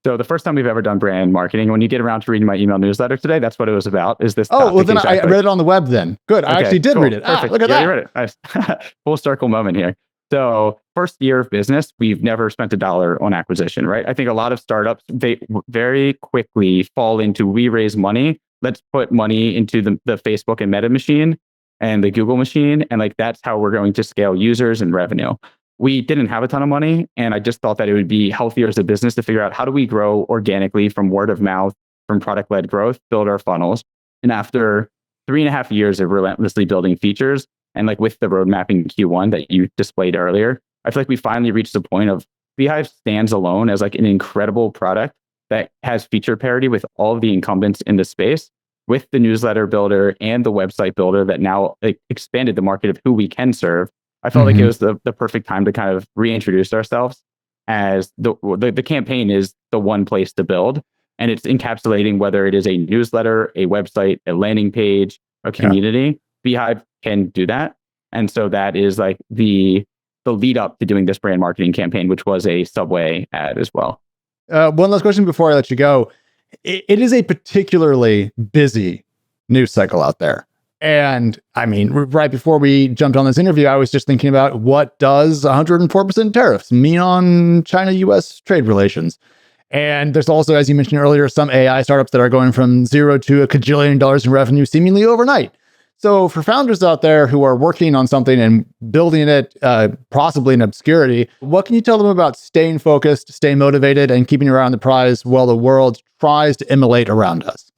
Speaker 1: So the first time we've ever done brand marketing, when you get around to reading my email newsletter today, that's what it was about. Is this?
Speaker 2: Oh, well then I read it on the web then. Good. I actually did read it. Look at that.
Speaker 1: You read it. Nice. Full circle moment here. So first year of business, we've never spent $1 on acquisition, right? I think a lot of startups, they very quickly fall into, we raise money. Let's put money into the Facebook and Meta machine and the Google machine. And like, that's how we're going to scale users and revenue. We didn't have a ton of money, and I just thought that it would be healthier as a business to figure out how do we grow organically from word of mouth, from product-led growth, build our funnels. And after 3.5 years of relentlessly building features, and like with the roadmap in Q1 that you displayed earlier, I feel like we finally reached the point of Beehiiv stands alone as like an incredible product that has feature parity with all of the incumbents in the space, with the newsletter builder and the website builder that now expanded the market of who we can serve. I felt like it was the perfect time to kind of reintroduce ourselves as the campaign is the one place to build. and it's encapsulating whether it is a newsletter, a website, a landing page, a community. Beehiiv can do that. And so that is like the lead up to doing this brand marketing campaign, which was a Subway ad as well.
Speaker 2: One last question before I let you go. It is a particularly busy news cycle out there. And I mean, right before we jumped on this interview, I was just thinking about what does 104% tariffs mean on China-US trade relations? And there's also, as you mentioned earlier, some AI startups that are going from zero to $1 cajillion in revenue seemingly overnight. So for founders out there who are working on something and building it possibly in obscurity, what can you tell them about staying focused, staying motivated, and keeping your eye on the prize while the world tries to immolate around us?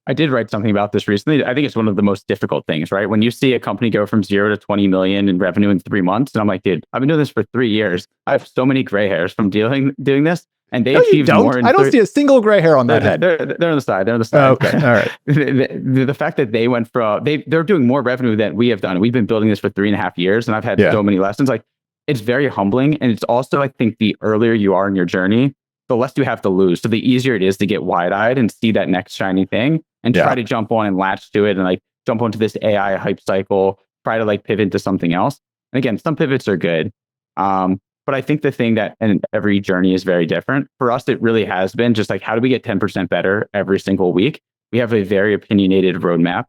Speaker 1: I did write something about this recently. I think it's one of the most difficult things, right? When you see a company go from 0 to 20 million in revenue in 3 months, and I'm like, dude, I've been doing this for 3 years. I have so many gray hairs from doing this. And they achieved more.
Speaker 2: I don't see a single gray hair on that head.
Speaker 1: They're on the side. They're on the side.
Speaker 2: Okay, all right.
Speaker 1: The fact that they went from they're doing more revenue than we have done. We've been building this for 3.5 years, and I've had so many lessons. Like, it's very humbling, and it's also, I think, the earlier you are in your journey, the less you have to lose. So the easier it is to get wide-eyed and see that next shiny thing and try to jump on and latch to it and like jump onto this AI hype cycle. Try to like pivot to something else. And again, some pivots are good. But I think the thing that, and every journey is very different. For us, it really has been just like, how do we get 10% better every single week? We have a very opinionated roadmap.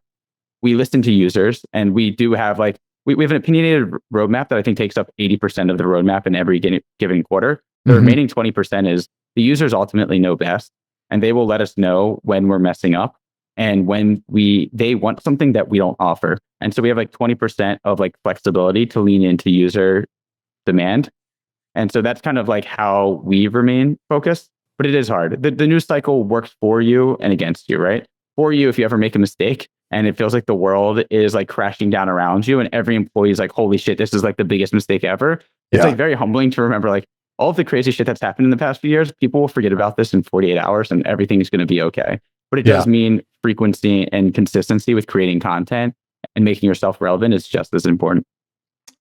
Speaker 1: We listen to users, and we do have like, we have an opinionated roadmap that I think takes up 80% of the roadmap in every given quarter. The remaining 20% is the users ultimately know best, and they will let us know when we're messing up and when they want something that we don't offer. And so we have like 20% of like flexibility to lean into user demand. And so that's kind of like how we remain focused, but it is hard. The news cycle works for you and against you, right? For you, if you ever make a mistake and it feels like the world is like crashing down around you and every employee is like, holy shit, this is like the biggest mistake ever. It's like very humbling to remember like all of the crazy shit that's happened in the past few years, people will forget about this in 48 hours and everything is going to be okay. But it does mean frequency and consistency with creating content and making yourself relevant is just as important.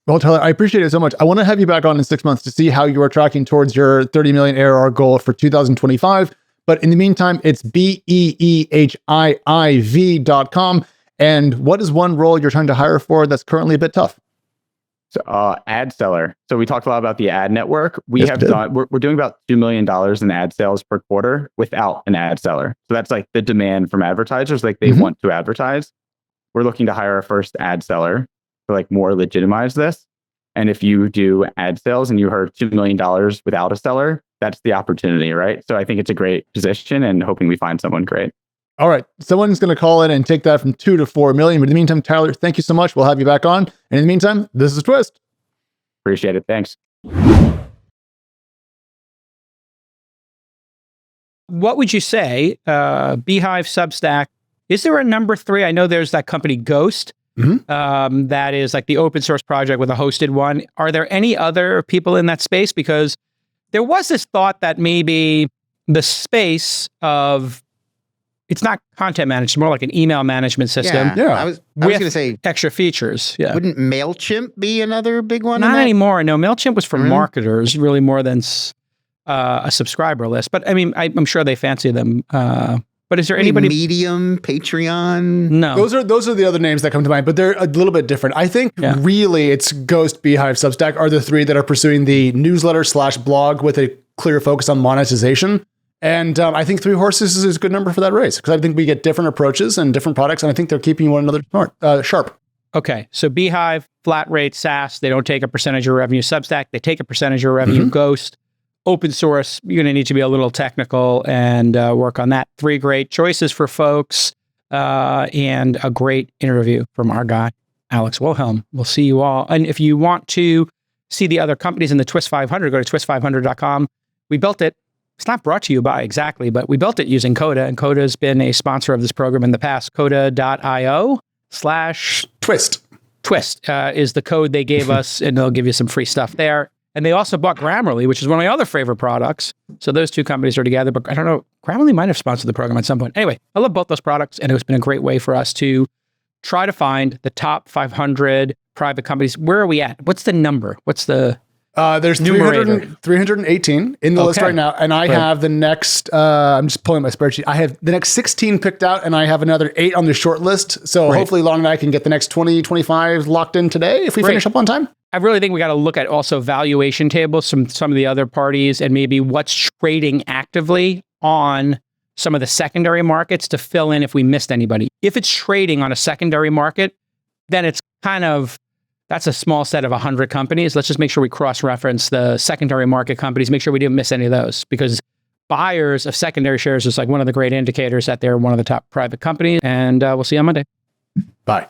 Speaker 2: Well, Tyler, I appreciate it so much. I want to have you back on in 6 months to see how you are tracking towards your 30 million ARR goal for 2025. But in the meantime, it's Beehiiv.com. And what is one role you're trying to hire for that's currently a bit tough?
Speaker 1: So, ad seller. So we talked a lot about the ad network. We're doing about $2 million in ad sales per quarter without an ad seller. So that's like the demand from advertisers, like they want to advertise. We're looking to hire our first ad seller to like more legitimize this. And if you do ad sales and you heard $2 million without a seller, that's the opportunity, right? So I think it's a great position and hoping we find someone great.
Speaker 2: All right. Someone's going to call in and take that from 2 to 4 million. But in the meantime, Tyler, thank you so much. We'll have you back on. And in the meantime, this is Twist.
Speaker 1: Appreciate it. Thanks.
Speaker 4: What would you say, Beehiiv, Substack, is there a number 3? I know there's that company Ghost. That is like the open source project with a hosted one. Are there any other people in that space? Because there was this thought that maybe the space of, it's not content managed, it's more like an email management system.
Speaker 5: Yeah. I was going to say
Speaker 4: extra features. Yeah.
Speaker 5: Wouldn't MailChimp be another big one?
Speaker 4: Not anymore. No, MailChimp was for marketers, really more than a subscriber list. But I mean, I'm sure they fancy them. But is there anybody?
Speaker 5: Medium, Patreon?
Speaker 4: No.
Speaker 2: Those are the other names that come to mind, but they're a little bit different. I think really it's Ghost, Beehiiv, Substack are the 3 that are pursuing the newsletter/blog with a clear focus on monetization. And I think 3 horses is a good number for that race because I think we get different approaches and different products, and I think they're keeping one another sharp.
Speaker 4: Okay, so Beehiiv, flat rate SaaS, they don't take a percentage of revenue. Substack, they take a percentage of revenue. Ghost, open source, you're going to need to be a little technical and work on that. 3 great choices for folks and a great interview from our guy, Alex Wilhelm. We'll see you all. And if you want to see the other companies in the Twist 500, go to twist500.com. We built it. It's not brought to you by exactly, but we built it using Coda, and Coda has been a sponsor of this program in the past. Coda.io/twist. Twist is the code they gave us, and they'll give you some free stuff there. And they also bought Grammarly, which is one of my other favorite products. So those 2 companies are together, but I don't know, Grammarly might have sponsored the program at some point. Anyway, I love both those products, and it's been a great way for us to try to find the top 500 private companies. Where are we at? What's the number?
Speaker 2: There's 318 in the list right now, and I have the next. I'm just pulling my spreadsheet. I have the next 16 picked out, and I have another 8 on the short list. So hopefully, Long and I can get the next 20, 25 locked in today if we finish up on time.
Speaker 4: I really think we got to look at also valuation tables, some of the other parties, and maybe what's trading actively on some of the secondary markets to fill in if we missed anybody. If it's trading on a secondary market, then it's that's a small set of 100 companies. Let's just make sure we cross-reference the secondary market companies, make sure we didn't miss any of those, because buyers of secondary shares is like one of the great indicators that they're one of the top private companies. And we'll see you on Monday.
Speaker 2: Bye.